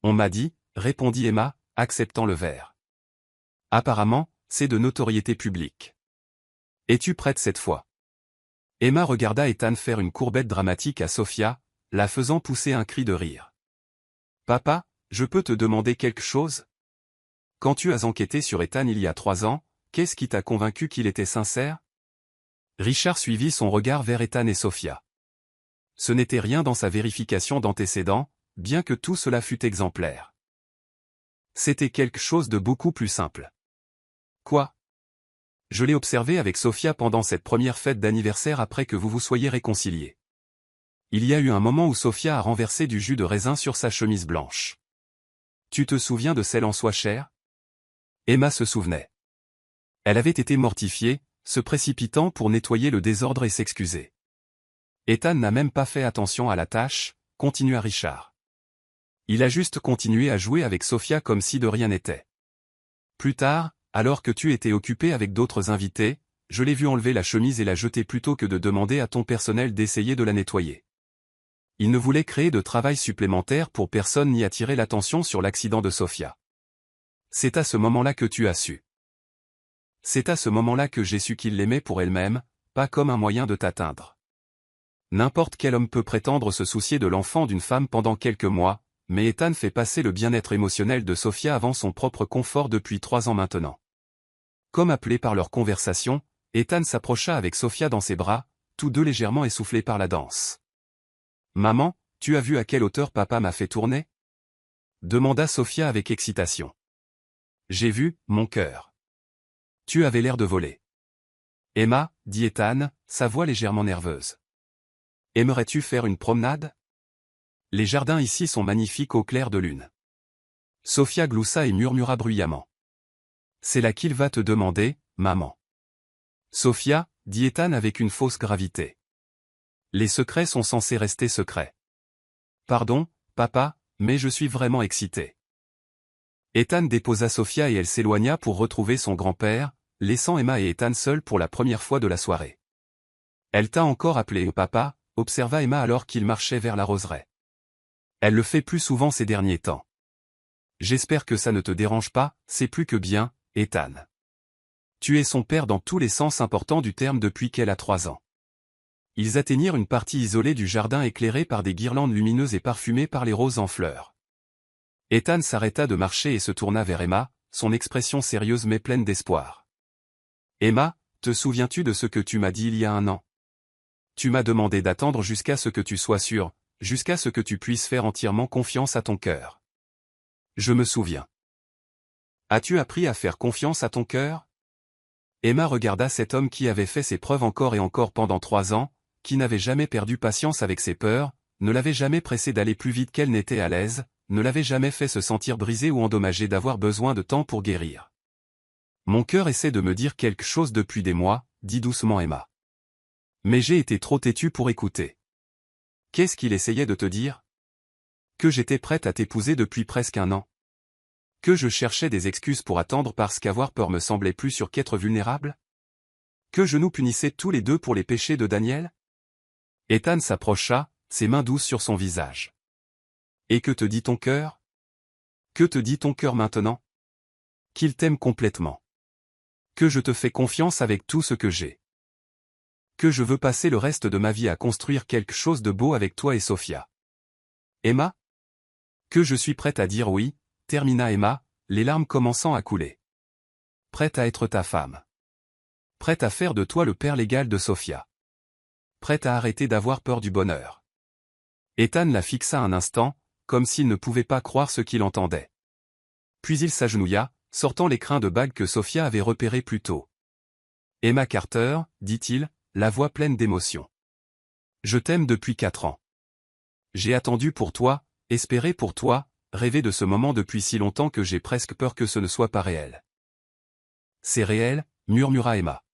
On m'a dit, répondit Emma, acceptant le verre. Apparemment, c'est de notoriété publique. Es-tu prête cette fois? Emma regarda Ethan faire une courbette dramatique à Sophia, la faisant pousser un cri de rire. Papa, je peux te demander quelque chose? Quand tu as enquêté sur Ethan il y a 3 ans, qu'est-ce qui t'a convaincu qu'il était sincère? Richard suivit son regard vers Ethan et Sophia. Ce n'était rien dans sa vérification d'antécédents, bien que tout cela fût exemplaire. C'était quelque chose de beaucoup plus simple. Quoi? Je l'ai observé avec Sophia pendant cette première fête d'anniversaire après que vous vous soyez réconciliés. Il y a eu un moment où Sophia a renversé du jus de raisin sur sa chemise blanche. Tu te souviens de celle en soie chère? Emma se souvenait. Elle avait été mortifiée, se précipitant pour nettoyer le désordre et s'excuser. Ethan n'a même pas fait attention à la tâche, continua Richard. Il a juste continué à jouer avec Sophia comme si de rien n'était. Plus tard, alors que tu étais occupé avec d'autres invités, je l'ai vu enlever la chemise et la jeter plutôt que de demander à ton personnel d'essayer de la nettoyer. Il ne voulait créer de travail supplémentaire pour personne ni attirer l'attention sur l'accident de Sophia. C'est à ce moment-là que tu as su. C'est à ce moment-là que j'ai su qu'il l'aimait pour elle-même, pas comme un moyen de t'atteindre. N'importe quel homme peut prétendre se soucier de l'enfant d'une femme pendant quelques mois, mais Ethan fait passer le bien-être émotionnel de Sophia avant son propre confort depuis 3 ans maintenant. Comme appelé par leur conversation, Ethan s'approcha avec Sophia dans ses bras, tous deux légèrement essoufflés par la danse. « Maman, tu as vu à quelle hauteur papa m'a fait tourner ?» demanda Sophia avec excitation. « J'ai vu, mon cœur. Tu avais l'air de voler. »« Emma, » dit Ethan, sa voix légèrement nerveuse. « Aimerais-tu faire une promenade ? Les jardins ici sont magnifiques au clair de lune. » Sophia gloussa et murmura bruyamment. « C'est là qu'il va te demander, maman. » Sophia, dit Ethan avec une fausse gravité. Les secrets sont censés rester secrets. Pardon, papa, mais je suis vraiment excité. Ethan déposa Sophia et elle s'éloigna pour retrouver son grand-père, laissant Emma et Ethan seuls pour la première fois de la soirée. Elle t'a encore appelé papa, observa Emma alors qu'il marchait vers la roseraie. Elle le fait plus souvent ces derniers temps. J'espère que ça ne te dérange pas, c'est plus que bien, Ethan. Tu es son père dans tous les sens importants du terme depuis qu'elle a 3 ans. Ils atteignirent une partie isolée du jardin éclairée par des guirlandes lumineuses et parfumées par les roses en fleurs. Ethan s'arrêta de marcher et se tourna vers Emma, son expression sérieuse mais pleine d'espoir. « Emma, te souviens-tu de ce que tu m'as dit il y a un an? Tu m'as demandé d'attendre jusqu'à ce que tu sois sûre, jusqu'à ce que tu puisses faire entièrement confiance à ton cœur. Je me souviens. As-tu appris à faire confiance à ton cœur? » Emma regarda cet homme qui avait fait ses preuves encore et encore pendant 3 ans, qui n'avait jamais perdu patience avec ses peurs, ne l'avait jamais pressé d'aller plus vite qu'elle n'était à l'aise, ne l'avait jamais fait se sentir brisé ou endommagé d'avoir besoin de temps pour guérir. « Mon cœur essaie de me dire quelque chose depuis des mois, » dit doucement Emma. « Mais j'ai été trop têtue pour écouter. » Qu'est-ce qu'il essayait de te dire? Que j'étais prête à t'épouser depuis presque un an. Que je cherchais des excuses pour attendre parce qu'avoir peur me semblait plus sûr qu'être vulnérable? Que je nous punissais tous les deux pour les péchés de Daniel? Ethan s'approcha, ses mains douces sur son visage. Et que te dit ton cœur? Que te dit ton cœur maintenant? Qu'il t'aime complètement. Que je te fais confiance avec tout ce que j'ai. Que je veux passer le reste de ma vie à construire quelque chose de beau avec toi et Sophia. Emma? Que je suis prête à dire oui, termina Emma, les larmes commençant à couler. Prête à être ta femme. Prête à faire de toi le père légal de Sophia. Prête à arrêter d'avoir peur du bonheur. Ethan la fixa un instant, comme s'il ne pouvait pas croire ce qu'il entendait. Puis il s'agenouilla, sortant les crins de bague que Sophia avait repérés plus tôt. Emma Carter, dit-il, la voix pleine d'émotion. Je t'aime depuis 4 ans. J'ai attendu pour toi, espéré pour toi, rêvé de ce moment depuis si longtemps que j'ai presque peur que ce ne soit pas réel. C'est réel, murmura Emma.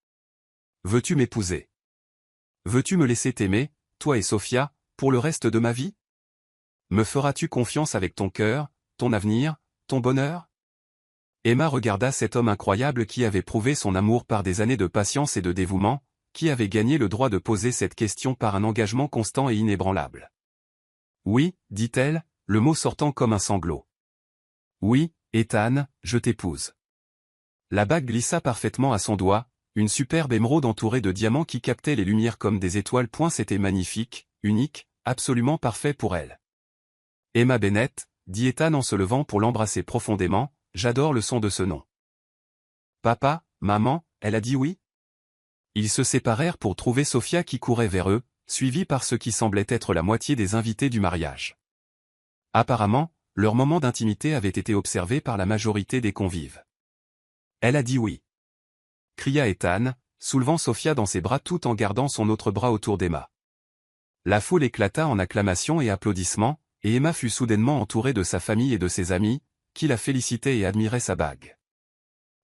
Veux-tu m'épouser? Veux-tu me laisser t'aimer, toi et Sophia, pour le reste de ma vie? Me feras-tu confiance avec ton cœur, ton avenir, ton bonheur? Emma regarda cet homme incroyable qui avait prouvé son amour par des années de patience et de dévouement, qui avait gagné le droit de poser cette question par un engagement constant et inébranlable. Oui, dit-elle, le mot sortant comme un sanglot. Oui, Ethan, je t'épouse. La bague glissa parfaitement à son doigt, une superbe émeraude entourée de diamants qui captaient les lumières comme des étoiles. C'était magnifique, unique, absolument parfait pour elle. Emma Bennett, dit Ethan en se levant pour l'embrasser profondément, j'adore le son de ce nom. Papa, maman, elle a dit oui? Ils se séparèrent pour trouver Sophia qui courait vers eux, suivie par ce qui semblait être la moitié des invités du mariage. Apparemment, leur moment d'intimité avait été observé par la majorité des convives. Elle a dit oui. Cria Ethan, soulevant Sophia dans ses bras tout en gardant son autre bras autour d'Emma. La foule éclata en acclamations et applaudissements, et Emma fut soudainement entourée de sa famille et de ses amis, qui la félicitaient et admiraient sa bague.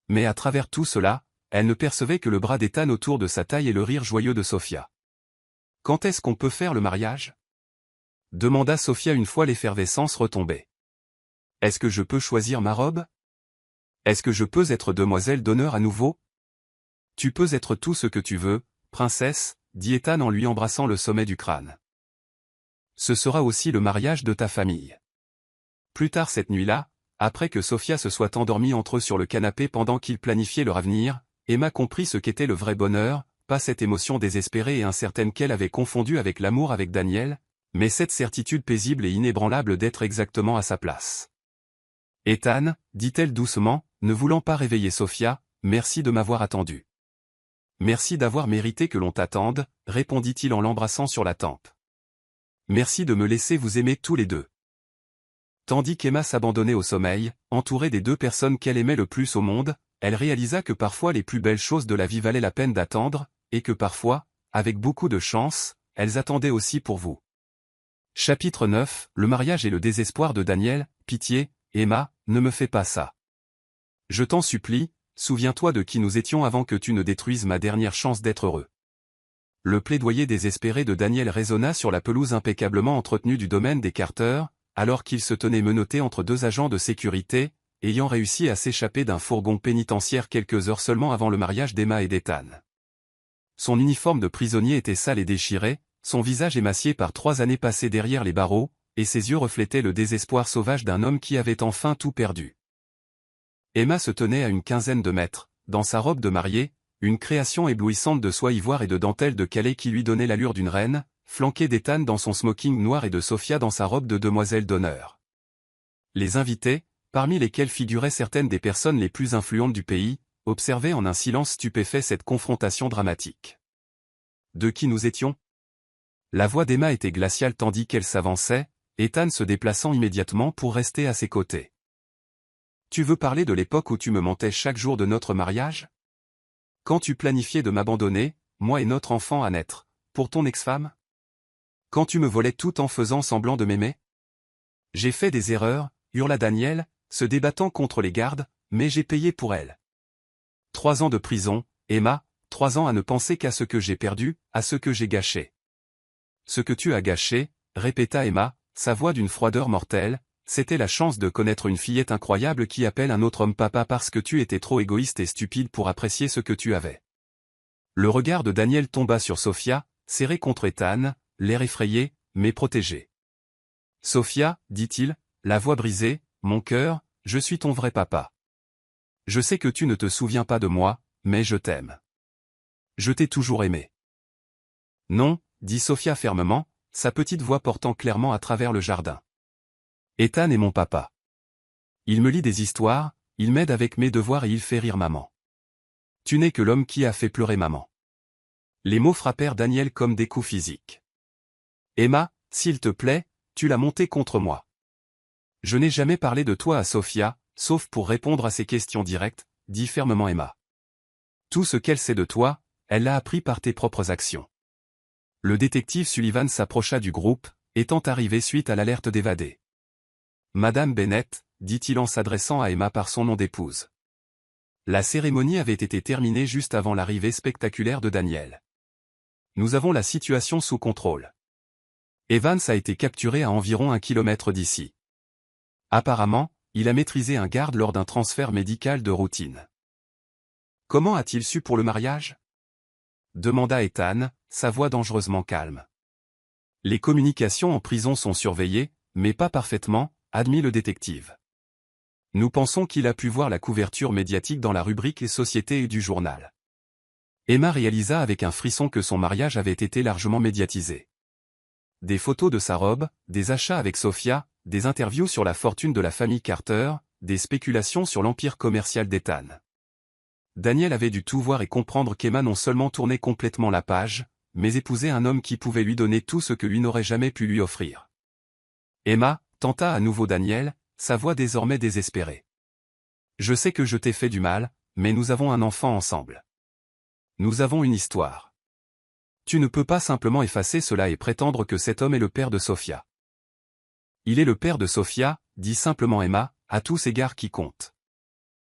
Mais à travers tout cela, elle ne percevait que le bras d'Ethan autour de sa taille et le rire joyeux de Sophia. « Quand est-ce qu'on peut faire le mariage ?» demanda Sophia une fois l'effervescence retombée. « Est-ce que je peux choisir ma robe? Est-ce que je peux être demoiselle d'honneur à nouveau? » « Tu peux être tout ce que tu veux, princesse, » dit Ethan en lui embrassant le sommet du crâne. « Ce sera aussi le mariage de ta famille. » Plus tard cette nuit-là, après que Sophia se soit endormie entre eux sur le canapé pendant qu'ils planifiaient leur avenir, Emma comprit ce qu'était le vrai bonheur, pas cette émotion désespérée et incertaine qu'elle avait confondue avec l'amour avec Daniel, mais cette certitude paisible et inébranlable d'être exactement à sa place. « Ethan, dit-elle doucement, ne voulant pas réveiller Sophia, merci de m'avoir attendu. » Merci d'avoir mérité que l'on t'attende, répondit-il en l'embrassant sur la tempe. Merci de me laisser vous aimer tous les deux. Tandis qu'Emma s'abandonnait au sommeil, entourée des 2 personnes qu'elle aimait le plus au monde, elle réalisa que parfois les plus belles choses de la vie valaient la peine d'attendre, et que parfois, avec beaucoup de chance, elles attendaient aussi pour vous. Chapitre 9, le mariage et le désespoir de Daniel. Pitié, Emma, ne me fais pas ça. Je t'en supplie, souviens-toi de qui nous étions avant que tu ne détruises ma dernière chance d'être heureux. Le plaidoyer désespéré de Daniel résonna sur la pelouse impeccablement entretenue du domaine des Carter, alors qu'il se tenait menotté entre 2 agents de sécurité, ayant réussi à s'échapper d'un fourgon pénitentiaire quelques heures seulement avant le mariage d'Emma et d'Ethan. Son uniforme de prisonnier était sale et déchiré, son visage émacié par 3 années passées derrière les barreaux, et ses yeux reflétaient le désespoir sauvage d'un homme qui avait enfin tout perdu. Emma se tenait à une quinzaine de mètres, dans sa robe de mariée, une création éblouissante de soie ivoire et de dentelle de Calais qui lui donnait l'allure d'une reine, flanquée d'Ethan dans son smoking noir et de Sophia dans sa robe de demoiselle d'honneur. Les invités, parmi lesquels figuraient certaines des personnes les plus influentes du pays, observaient en un silence stupéfait cette confrontation dramatique. De qui nous étions? La voix d'Emma était glaciale tandis qu'elle s'avançait, Ethan se déplaçant immédiatement pour rester à ses côtés. Tu veux parler de l'époque où tu me mentais chaque jour de notre mariage? Quand tu planifiais de m'abandonner, moi et notre enfant à naître, pour ton ex-femme? Quand tu me volais tout en faisant semblant de m'aimer? J'ai fait des erreurs, hurla Daniel, se débattant contre les gardes, mais j'ai payé pour elles. 3 ans de prison, Emma, 3 ans à ne penser qu'à ce que j'ai perdu, à ce que j'ai gâché. Ce que tu as gâché, répéta Emma, sa voix d'une froideur mortelle, c'était la chance de connaître une fillette incroyable qui appelle un autre homme papa parce que tu étais trop égoïste et stupide pour apprécier ce que tu avais. Le regard de Daniel tomba sur Sophia, serrée contre Ethan, l'air effrayé, mais protégé. Sophia, dit-il, la voix brisée, mon cœur, je suis ton vrai papa. Je sais que tu ne te souviens pas de moi, mais je t'aime. Je t'ai toujours aimé. Non, dit Sophia fermement, sa petite voix portant clairement à travers le jardin. Ethan est mon papa. Il me lit des histoires, il m'aide avec mes devoirs et il fait rire maman. Tu n'es que l'homme qui a fait pleurer maman. Les mots frappèrent Daniel comme des coups physiques. Emma, s'il te plaît, tu l'as monté contre moi. Je n'ai jamais parlé de toi à Sophia, sauf pour répondre à ses questions directes, dit fermement Emma. Tout ce qu'elle sait de toi, elle l'a appris par tes propres actions. Le détective Sullivan s'approcha du groupe, étant arrivé suite à l'alerte d'évader. Madame Bennett, dit-il en s'adressant à Emma par son nom d'épouse. La cérémonie avait été terminée juste avant l'arrivée spectaculaire de Daniel. Nous avons la situation sous contrôle. Evans a été capturé à environ 1 kilomètre d'ici. Apparemment, il a maîtrisé un garde lors d'un transfert médical de routine. Comment a-t-il su pour le mariage? Demanda Ethan, sa voix dangereusement calme. Les communications en prison sont surveillées, mais pas parfaitement, admit le détective. Nous pensons qu'il a pu voir la couverture médiatique dans la rubrique Les sociétés et du journal. Emma réalisa avec un frisson que son mariage avait été largement médiatisé. Des photos de sa robe, des achats avec Sophia, des interviews sur la fortune de la famille Carter, des spéculations sur l'empire commercial d'Ethan. Daniel avait dû tout voir et comprendre qu'Emma non seulement tournait complètement la page, mais épousait un homme qui pouvait lui donner tout ce que lui n'aurait jamais pu lui offrir. Emma, tenta à nouveau Daniel, sa voix désormais désespérée. Je sais que je t'ai fait du mal, mais nous avons un enfant ensemble. Nous avons une histoire. Tu ne peux pas simplement effacer cela et prétendre que cet homme est le père de Sophia. Il est le père de Sophia, dit simplement Emma, à tous égards qui compte.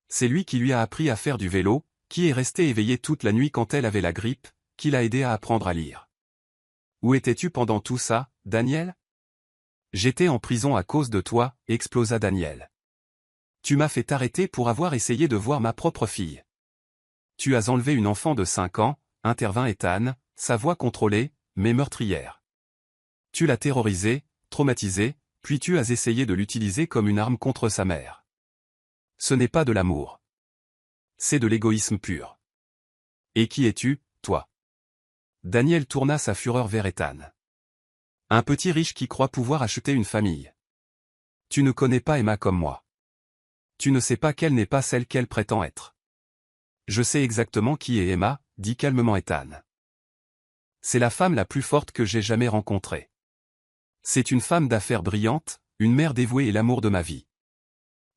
C'est lui qui lui a appris à faire du vélo, qui est resté éveillé toute la nuit quand elle avait la grippe, qui l'a aidé à apprendre à lire. Où étais-tu pendant tout ça, Daniel? J'étais en prison à cause de toi, explosa Daniel. Tu m'as fait arrêter pour avoir essayé de voir ma propre fille. Tu as enlevé une enfant de 5 ans, intervint Ethan, sa voix contrôlée, mais meurtrière. Tu l'as terrorisée, traumatisée, puis tu as essayé de l'utiliser comme une arme contre sa mère. Ce n'est pas de l'amour. C'est de l'égoïsme pur. Et qui es-tu, toi? Daniel tourna sa fureur vers Ethan. Un petit riche qui croit pouvoir acheter une famille. Tu ne connais pas Emma comme moi. Tu ne sais pas qu'elle n'est pas celle qu'elle prétend être. Je sais exactement qui est Emma, dit calmement Ethan. C'est la femme la plus forte que j'ai jamais rencontrée. C'est une femme d'affaires brillante, une mère dévouée et l'amour de ma vie.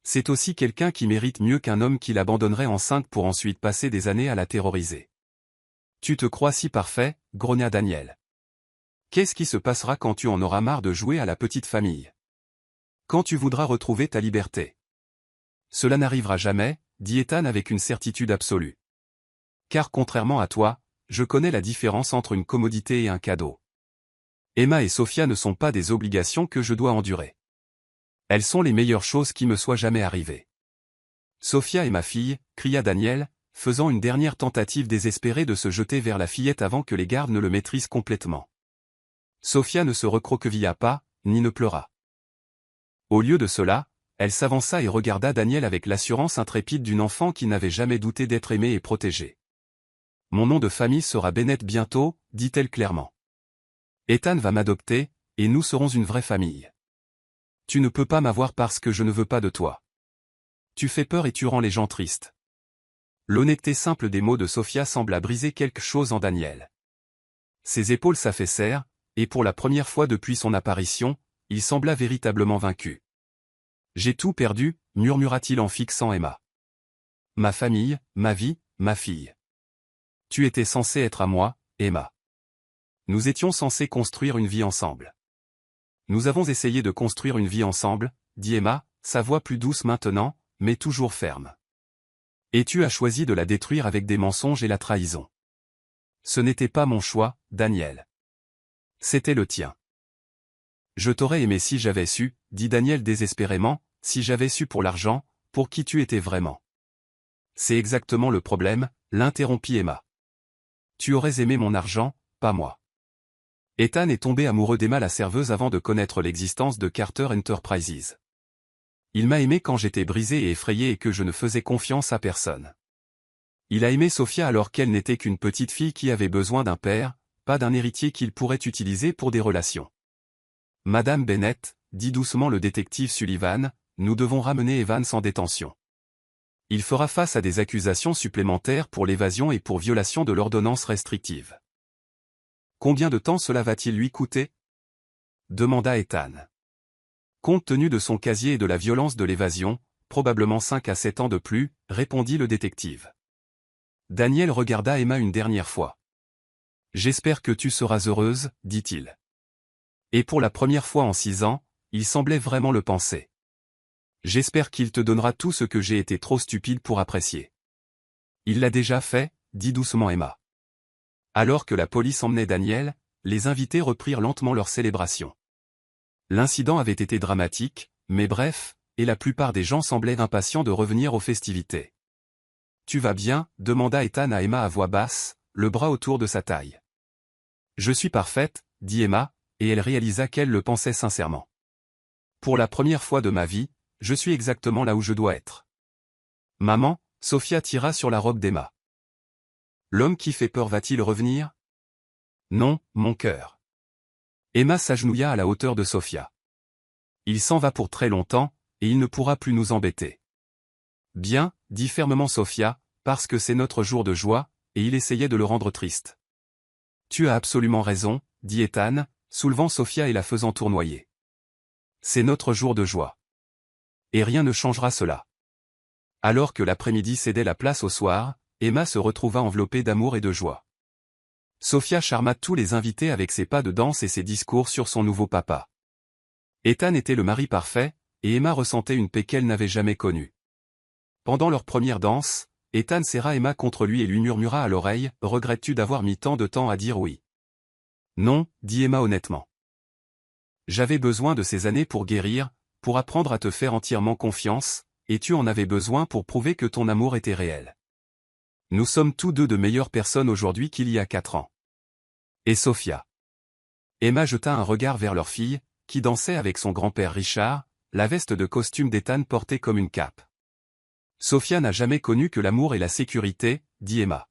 C'est aussi quelqu'un qui mérite mieux qu'un homme qui l'abandonnerait enceinte pour ensuite passer des années à la terroriser. Tu te crois si parfait, grogna Daniel. Qu'est-ce qui se passera quand tu en auras marre de jouer à la petite famille? Quand tu voudras retrouver ta liberté? Cela n'arrivera jamais, dit Ethan avec une certitude absolue. Car contrairement à toi, je connais la différence entre une commodité et un cadeau. Emma et Sophia ne sont pas des obligations que je dois endurer. Elles sont les meilleures choses qui me soient jamais arrivées. Sophia est ma fille, cria Daniel, faisant une dernière tentative désespérée de se jeter vers la fillette avant que les gardes ne le maîtrisent complètement. Sophia ne se recroquevilla pas, ni ne pleura. Au lieu de cela, elle s'avança et regarda Daniel avec l'assurance intrépide d'une enfant qui n'avait jamais douté d'être aimée et protégée. Mon nom de famille sera Bennett bientôt, dit-elle clairement. Ethan va m'adopter, et nous serons une vraie famille. Tu ne peux pas m'avoir parce que je ne veux pas de toi. Tu fais peur et tu rends les gens tristes. L'honnêteté simple des mots de Sophia sembla briser quelque chose en Daniel. Ses épaules s'affaissèrent, et pour la première fois depuis son apparition, il sembla véritablement vaincu. J'ai tout perdu, murmura-t-il en fixant Emma. Ma famille, ma vie, ma fille. Tu étais censée être à moi, Emma. Nous étions censés construire une vie ensemble. Nous avons essayé de construire une vie ensemble, dit Emma, sa voix plus douce maintenant, mais toujours ferme. Et tu as choisi de la détruire avec des mensonges et la trahison. Ce n'était pas mon choix, Daniel. C'était le tien. Je t'aurais aimé si j'avais su, dit Daniel désespérément, si j'avais su pour l'argent, pour qui tu étais vraiment. C'est exactement le problème, l'interrompit Emma. Tu aurais aimé mon argent, pas moi. Ethan est tombé amoureux d'Emma la serveuse avant de connaître l'existence de Carter Enterprises. Il m'a aimé quand j'étais brisé et effrayé et que je ne faisais confiance à personne. Il a aimé Sophia alors qu'elle n'était qu'une petite fille qui avait besoin d'un père, pas d'un héritier qu'il pourrait utiliser pour des relations. Madame Bennett, dit doucement le détective Sullivan, nous devons ramener Evans en détention. Il fera face à des accusations supplémentaires pour l'évasion et pour violation de l'ordonnance restrictive. Combien de temps cela va-t-il lui coûter? Demanda Ethan. Compte tenu de son casier et de la violence de l'évasion, probablement 5 à 7 ans de plus, répondit le détective. Daniel regarda Emma une dernière fois. J'espère que tu seras heureuse, dit-il. Et pour la première fois en 6 ans, il semblait vraiment le penser. J'espère qu'il te donnera tout ce que j'ai été trop stupide pour apprécier. Il l'a déjà fait, dit doucement Emma. Alors que la police emmenait Daniel, les invités reprirent lentement leur célébration. L'incident avait été dramatique, mais bref, et la plupart des gens semblaient impatients de revenir aux festivités. Tu vas bien, demanda Ethan à Emma à voix basse, le bras autour de sa taille. Je suis parfaite, dit Emma, et elle réalisa qu'elle le pensait sincèrement. Pour la première fois de ma vie, je suis exactement là où je dois être. Maman, Sophia tira sur la robe d'Emma. L'homme qui fait peur va-t-il revenir? Non, mon cœur. Emma s'agenouilla à la hauteur de Sophia. Il s'en va pour très longtemps, et il ne pourra plus nous embêter. Bien, dit fermement Sophia, parce que c'est notre jour de joie, et il essayait de le rendre triste. Tu as absolument raison, dit Ethan, soulevant Sophia et la faisant tournoyer. C'est notre jour de joie. Et rien ne changera cela. Alors que l'après-midi cédait la place au soir, Emma se retrouva enveloppée d'amour et de joie. Sophia charma tous les invités avec ses pas de danse et ses discours sur son nouveau papa. Ethan était le mari parfait, et Emma ressentait une paix qu'elle n'avait jamais connue. Pendant leur première danse, Ethan serra Emma contre lui et lui murmura à l'oreille « Regrettes-tu d'avoir mis tant de temps à dire oui ?» Non, dit Emma honnêtement. J'avais besoin de ces années pour guérir, pour apprendre à te faire entièrement confiance, et tu en avais besoin pour prouver que ton amour était réel. Nous sommes tous deux de meilleures personnes aujourd'hui qu'il y a 4 ans. Et Sophia. Emma jeta un regard vers leur fille, qui dansait avec son grand-père Richard, la veste de costume d'Ethan portée comme une cape. Sophia n'a jamais connu que l'amour et la sécurité, dit Emma.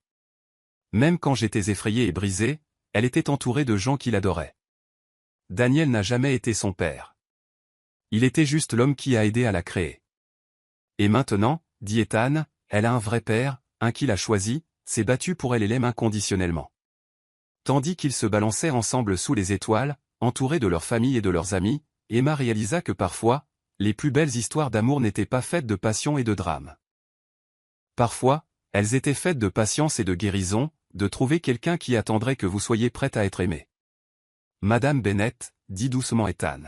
Même quand j'étais effrayée et brisée, elle était entourée de gens qui l'adoraient. Daniel n'a jamais été son père. Il était juste l'homme qui a aidé à la créer. Et maintenant, dit Ethan, elle a un vrai père, un qui l'a choisi, s'est battu pour elle et l'aime inconditionnellement. Tandis qu'ils se balançaient ensemble sous les étoiles, entourés de leur famille et de leurs amis, Emma réalisa que parfois, les plus belles histoires d'amour n'étaient pas faites de passion et de drame. Parfois, elles étaient faites de patience et de guérison, de trouver quelqu'un qui attendrait que vous soyez prête à être aimée. Madame Bennett, dit doucement Ethan.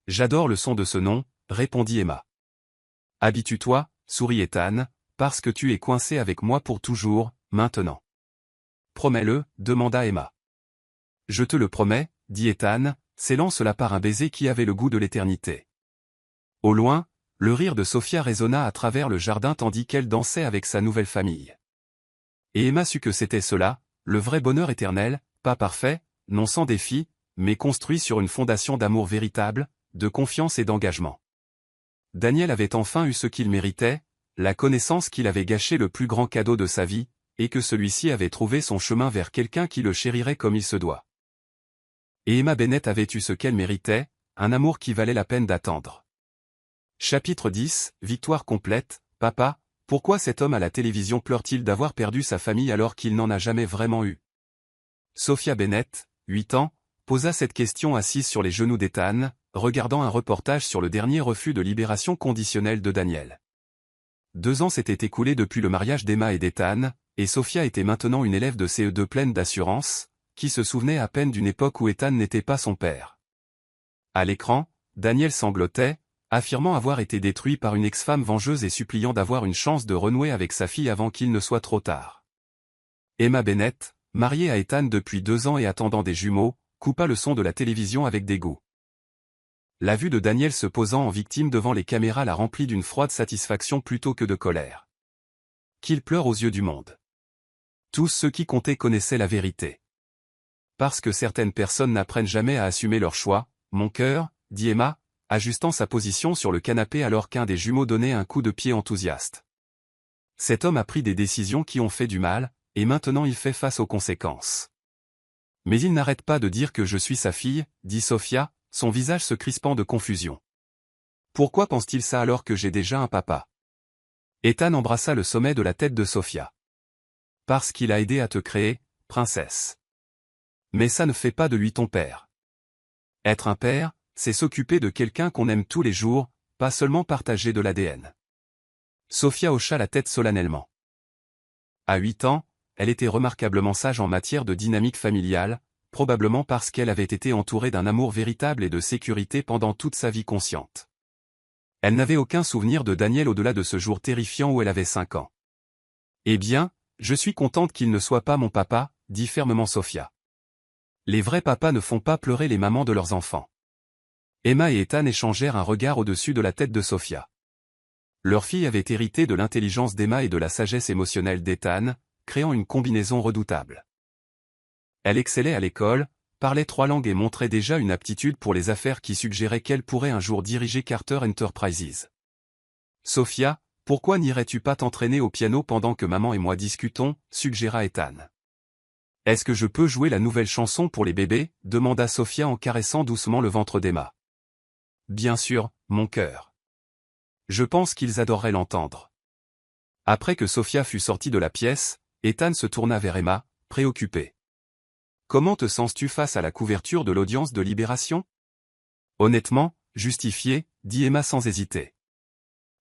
J'adore le son de ce nom, répondit Emma. Habitue-toi, sourit Ethan, parce que tu es coincé avec moi pour toujours, maintenant. Promets-le, demanda Emma. Je te le promets, dit Ethan, scellant cela par un baiser qui avait le goût de l'éternité. Au loin, le rire de Sophia résonna à travers le jardin tandis qu'elle dansait avec sa nouvelle famille. Et Emma sut que c'était cela, le vrai bonheur éternel, pas parfait, non sans défi, mais construit sur une fondation d'amour véritable, de confiance et d'engagement. Daniel avait enfin eu ce qu'il méritait, la connaissance qu'il avait gâché le plus grand cadeau de sa vie, et que celui-ci avait trouvé son chemin vers quelqu'un qui le chérirait comme il se doit. Et Emma Bennett avait eu ce qu'elle méritait, un amour qui valait la peine d'attendre. Chapitre 10, Victoire complète. Papa, pourquoi cet homme à la télévision pleure-t-il d'avoir perdu sa famille alors qu'il n'en a jamais vraiment eu? Sophia Bennett, 8 ans, posa cette question assise sur les genoux d'Ethan, regardant un reportage sur le dernier refus de libération conditionnelle de Daniel. 2 ans s'étaient écoulés depuis le mariage d'Emma et d'Ethan, et Sophia était maintenant une élève de CE2 pleine d'assurance, qui se souvenait à peine d'une époque où Ethan n'était pas son père. À l'écran, Daniel sanglotait, affirmant avoir été détruit par une ex-femme vengeuse et suppliant d'avoir une chance de renouer avec sa fille avant qu'il ne soit trop tard. Emma Bennett, mariée à Ethan depuis 2 ans et attendant des jumeaux, coupa le son de la télévision avec dégoût. La vue de Daniel se posant en victime devant les caméras la remplit d'une froide satisfaction plutôt que de colère. Qu'il pleure aux yeux du monde. Tous ceux qui comptaient connaissaient la vérité. Parce que certaines personnes n'apprennent jamais à assumer leur choix, mon cœur, dit Emma, ajustant sa position sur le canapé alors qu'un des jumeaux donnait un coup de pied enthousiaste. Cet homme a pris des décisions qui ont fait du mal, et maintenant il fait face aux conséquences. Mais il n'arrête pas de dire que je suis sa fille, dit Sophia, son visage se crispant de confusion. Pourquoi pense-t-il ça alors que j'ai déjà un papa? Ethan embrassa le sommet de la tête de Sophia. Parce qu'il a aidé à te créer, princesse. Mais ça ne fait pas de lui ton père. Être un père, c'est s'occuper de quelqu'un qu'on aime tous les jours, pas seulement partager de l'ADN. Sophia hocha la tête solennellement. À 8 ans, elle était remarquablement sage en matière de dynamique familiale, probablement parce qu'elle avait été entourée d'un amour véritable et de sécurité pendant toute sa vie consciente. Elle n'avait aucun souvenir de Daniel au-delà de ce jour terrifiant où elle avait 5 ans. Eh bien, je suis contente qu'il ne soit pas mon papa, dit fermement Sophia. Les vrais papas ne font pas pleurer les mamans de leurs enfants. Emma et Ethan échangèrent un regard au-dessus de la tête de Sophia. Leur fille avait hérité de l'intelligence d'Emma et de la sagesse émotionnelle d'Ethan, créant une combinaison redoutable. Elle excellait à l'école, parlait 3 langues et montrait déjà une aptitude pour les affaires qui suggérait qu'elle pourrait un jour diriger Carter Enterprises. Sophia, pourquoi n'irais-tu pas t'entraîner au piano pendant que maman et moi discutons, suggéra Ethan. Est-ce que je peux jouer la nouvelle chanson pour les bébés, demanda Sophia en caressant doucement le ventre d'Emma. Bien sûr, mon cœur. Je pense qu'ils adoreraient l'entendre. Après que Sophia fut sortie de la pièce, Ethan se tourna vers Emma, préoccupé. Comment te sens-tu face à la couverture de l'audience de Libération? Honnêtement, justifié, dit Emma sans hésiter.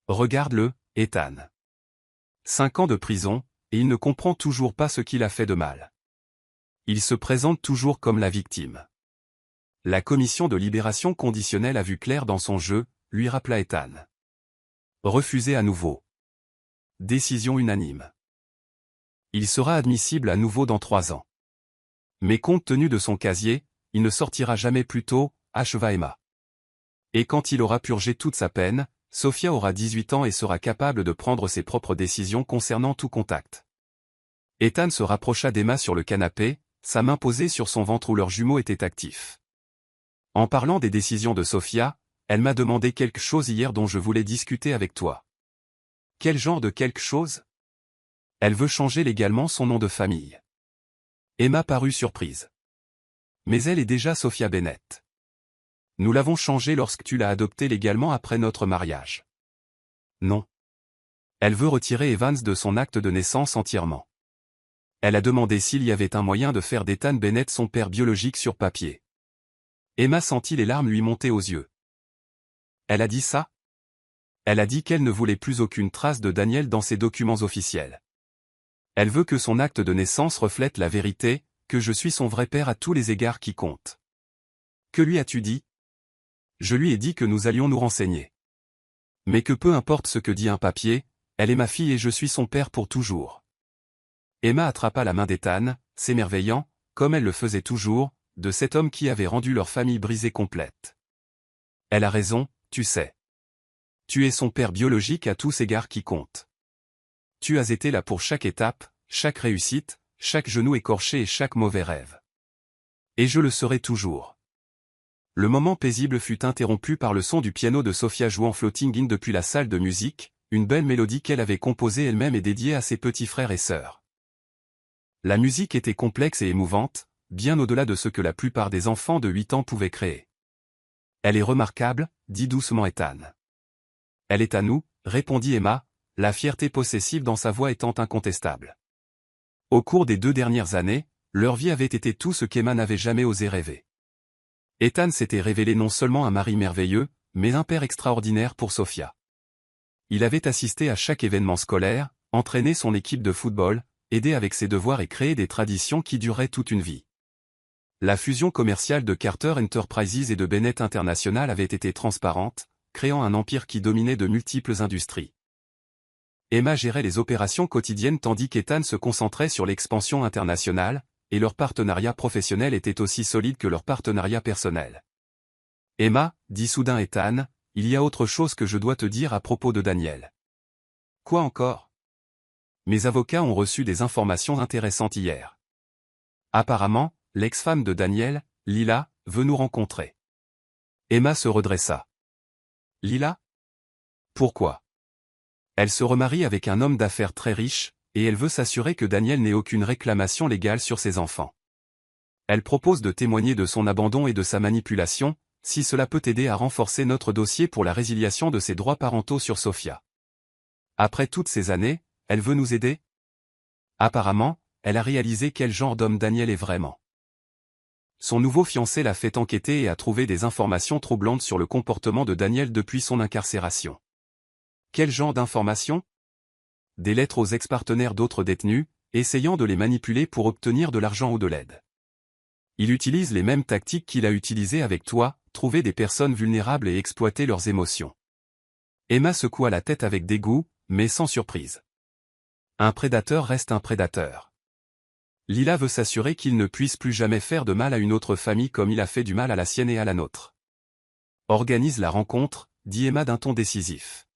Regarde-le, Ethan. 5 ans de prison, et il ne comprend toujours pas ce qu'il a fait de mal. Il se présente toujours comme la victime. La commission de libération conditionnelle a vu clair dans son jeu, lui rappela Ethan. Refusé à nouveau. Décision unanime. Il sera admissible à nouveau dans 3 ans. Mais compte tenu de son casier, il ne sortira jamais plus tôt, acheva Emma. Et quand il aura purgé toute sa peine, Sophia aura 18 ans et sera capable de prendre ses propres décisions concernant tout contact. Ethan se rapprocha d'Emma sur le canapé, sa main posée sur son ventre où leurs jumeaux étaient actifs. En parlant des décisions de Sophia, elle m'a demandé quelque chose hier dont je voulais discuter avec toi. Quel genre de quelque chose? Elle veut changer légalement son nom de famille. Emma parut surprise. Mais elle est déjà Sophia Bennett. Nous l'avons changé lorsque tu l'as adoptée légalement après notre mariage. Non. Elle veut retirer Evans de son acte de naissance entièrement. Elle a demandé s'il y avait un moyen de faire d'Ethan Bennett son père biologique sur papier. Emma sentit les larmes lui monter aux yeux. Elle a dit ça? Elle a dit qu'elle ne voulait plus aucune trace de Daniel dans ses documents officiels. Elle veut que son acte de naissance reflète la vérité, que je suis son vrai père à tous les égards qui comptent. Que lui as-tu dit? Je lui ai dit que nous allions nous renseigner. Mais que peu importe ce que dit un papier, elle est ma fille et je suis son père pour toujours. Emma attrapa la main d'Ethan, s'émerveillant, comme elle le faisait toujours, de cet homme qui avait rendu leur famille brisée complète. Elle a raison, tu sais. Tu es son père biologique à tous égards qui comptent. Tu as été là pour chaque étape, chaque réussite, chaque genou écorché et chaque mauvais rêve. Et je le serai toujours. Le moment paisible fut interrompu par le son du piano de Sophia jouant Floating In depuis la salle de musique, une belle mélodie qu'elle avait composée elle-même et dédiée à ses petits frères et sœurs. La musique était complexe et émouvante, bien au-delà de ce que la plupart des enfants de 8 ans pouvaient créer. Elle est remarquable, dit doucement Ethan. Elle est à nous, répondit Emma, la fierté possessive dans sa voix étant incontestable. Au cours des 2 dernières années, leur vie avait été tout ce qu'Emma n'avait jamais osé rêver. Ethan s'était révélé non seulement un mari merveilleux, mais un père extraordinaire pour Sophia. Il avait assisté à chaque événement scolaire, entraîné son équipe de football, aidé avec ses devoirs et créé des traditions qui dureraient toute une vie. La fusion commerciale de Carter Enterprises et de Bennett International avait été transparente, créant un empire qui dominait de multiples industries. Emma gérait les opérations quotidiennes tandis qu'Ethan se concentrait sur l'expansion internationale, et leur partenariat professionnel était aussi solide que leur partenariat personnel. Emma, dit soudain Ethan, il y a autre chose que je dois te dire à propos de Daniel. Quoi encore? Mes avocats ont reçu des informations intéressantes hier. Apparemment, l'ex-femme de Daniel, Lila, veut nous rencontrer. Emma se redressa. Lila? Pourquoi? Elle se remarie avec un homme d'affaires très riche, et elle veut s'assurer que Daniel n'ait aucune réclamation légale sur ses enfants. Elle propose de témoigner de son abandon et de sa manipulation, si cela peut aider à renforcer notre dossier pour la résiliation de ses droits parentaux sur Sophia. Après toutes ces années, elle veut nous aider? Apparemment, elle a réalisé quel genre d'homme Daniel est vraiment. Son nouveau fiancé l'a fait enquêter et a trouvé des informations troublantes sur le comportement de Daniel depuis son incarcération. Quel genre d'informations? Des lettres aux ex-partenaires d'autres détenus, essayant de les manipuler pour obtenir de l'argent ou de l'aide. Il utilise les mêmes tactiques qu'il a utilisées avec toi, trouver des personnes vulnérables et exploiter leurs émotions. Emma secoua la tête avec dégoût, mais sans surprise. Un prédateur reste un prédateur. Lila veut s'assurer qu'il ne puisse plus jamais faire de mal à une autre famille comme il a fait du mal à la sienne et à la nôtre. Organise la rencontre, dit Emma d'un ton décisif.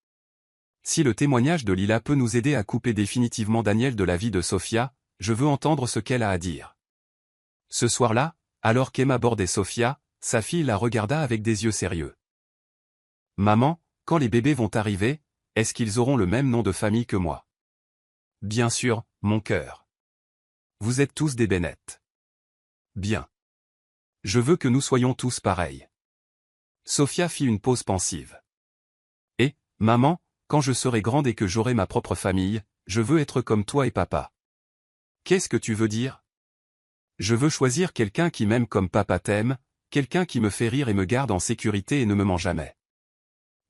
Si le témoignage de Lila peut nous aider à couper définitivement Daniel de la vie de Sophia, je veux entendre ce qu'elle a à dire. Ce soir-là, alors qu'Emma bordait Sophia, sa fille la regarda avec des yeux sérieux. Maman, quand les bébés vont arriver, est-ce qu'ils auront le même nom de famille que moi? Bien sûr, mon cœur. Vous êtes tous des Bennett. Bien. Je veux que nous soyons tous pareils. Sophia fit une pause pensive. Et, maman, quand je serai grande et que j'aurai ma propre famille, je veux être comme toi et papa. Qu'est-ce que tu veux dire? Je veux choisir quelqu'un qui m'aime comme papa t'aime, quelqu'un qui me fait rire et me garde en sécurité et ne me ment jamais.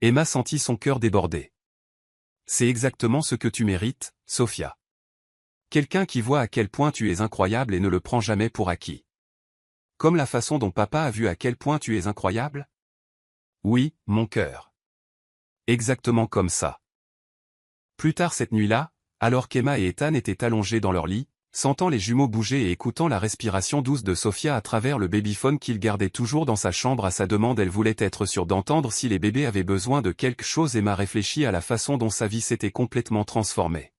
Emma sentit son cœur déborder. C'est exactement ce que tu mérites, Sophia. Quelqu'un qui voit à quel point tu es incroyable et ne le prend jamais pour acquis. Comme la façon dont papa a vu à quel point tu es incroyable? Oui, mon cœur. Exactement comme ça. Plus tard cette nuit-là, alors qu'Emma et Ethan étaient allongés dans leur lit, sentant les jumeaux bouger et écoutant la respiration douce de Sophia à travers le babyphone qu'il gardait toujours dans sa chambre à sa demande, elle voulait être sûre d'entendre si les bébés avaient besoin de quelque chose. Emma réfléchit à la façon dont sa vie s'était complètement transformée.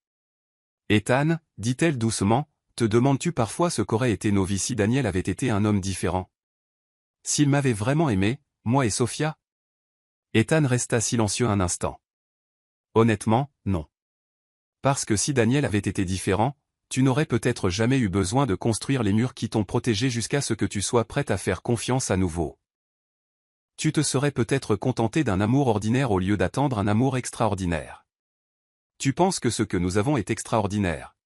Ethan, dit-elle doucement, te demandes-tu parfois ce qu'auraient été nos vies si Daniel avait été un homme différent? S'il m'avait vraiment aimé, moi et Sophia? Ethan resta silencieux un instant. Honnêtement, non. Parce que si Daniel avait été différent, tu n'aurais peut-être jamais eu besoin de construire les murs qui t'ont protégé jusqu'à ce que tu sois prête à faire confiance à nouveau. Tu te serais peut-être contenté d'un amour ordinaire au lieu d'attendre un amour extraordinaire. Tu penses que ce que nous avons est extraordinaire.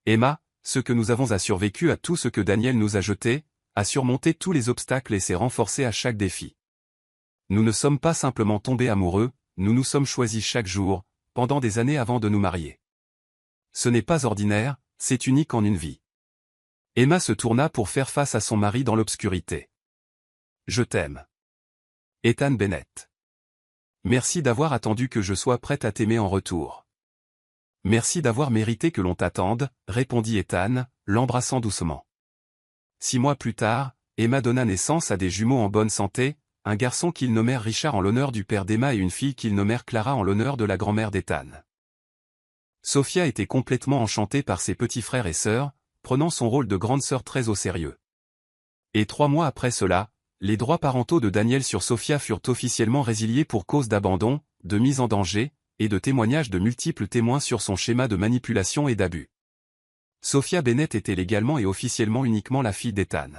Emma, ce que nous avons a survécu à tout ce que Daniel nous a jeté, a surmonté tous les obstacles et s'est renforcé à chaque défi. Nous ne sommes pas simplement tombés amoureux, nous nous sommes choisis chaque jour, pendant des années avant de nous marier. Ce n'est pas ordinaire, c'est unique en une vie. Emma se tourna pour faire face à son mari dans l'obscurité. Je t'aime. Ethan Bennett. Merci d'avoir attendu que je sois prête à t'aimer en retour. Merci d'avoir mérité que l'on t'attende, répondit Ethan, l'embrassant doucement. 6 mois plus tard, Emma donna naissance à des jumeaux en bonne santé, un garçon qu'ils nommèrent Richard en l'honneur du père d'Emma et une fille qu'ils nommèrent Clara en l'honneur de la grand-mère d'Ethan. Sophia était complètement enchantée par ses petits frères et sœurs, prenant son rôle de grande sœur très au sérieux. Et 3 mois après cela, les droits parentaux de Daniel sur Sophia furent officiellement résiliés pour cause d'abandon, de mise en danger, et de témoignages de multiples témoins sur son schéma de manipulation et d'abus. Sophia Bennett était légalement et officiellement uniquement la fille d'Ethan.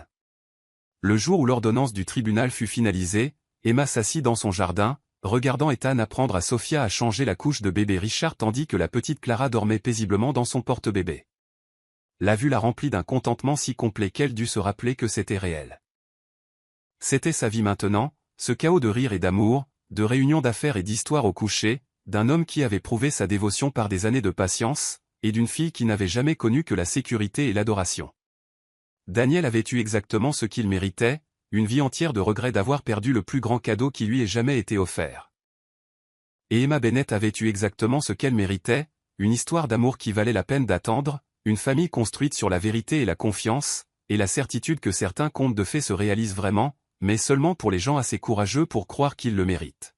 Le jour où l'ordonnance du tribunal fut finalisée, Emma s'assit dans son jardin, regardant Ethan apprendre à Sophia à changer la couche de bébé Richard tandis que la petite Clara dormait paisiblement dans son porte-bébé. La vue la remplit d'un contentement si complet qu'elle dut se rappeler que c'était réel. C'était sa vie maintenant, ce chaos de rire et d'amour, de réunions d'affaires et d'histoires au coucher, d'un homme qui avait prouvé sa dévotion par des années de patience, et d'une fille qui n'avait jamais connu que la sécurité et l'adoration. Daniel avait eu exactement ce qu'il méritait, une vie entière de regrets d'avoir perdu le plus grand cadeau qui lui ait jamais été offert. Et Emma Bennett avait eu exactement ce qu'elle méritait, une histoire d'amour qui valait la peine d'attendre, une famille construite sur la vérité et la confiance, et la certitude que certains contes de fées se réalisent vraiment, mais seulement pour les gens assez courageux pour croire qu'ils le méritent.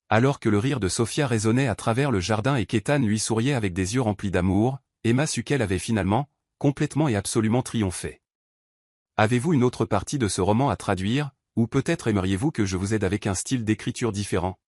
Alors que le rire de Sophia résonnait à travers le jardin et qu'Ethan lui souriait avec des yeux remplis d'amour, Emma sut qu'elle avait finalement, complètement et absolument triomphé. Avez-vous une autre partie de ce roman à traduire, ou peut-être aimeriez-vous que je vous aide avec un style d'écriture différent?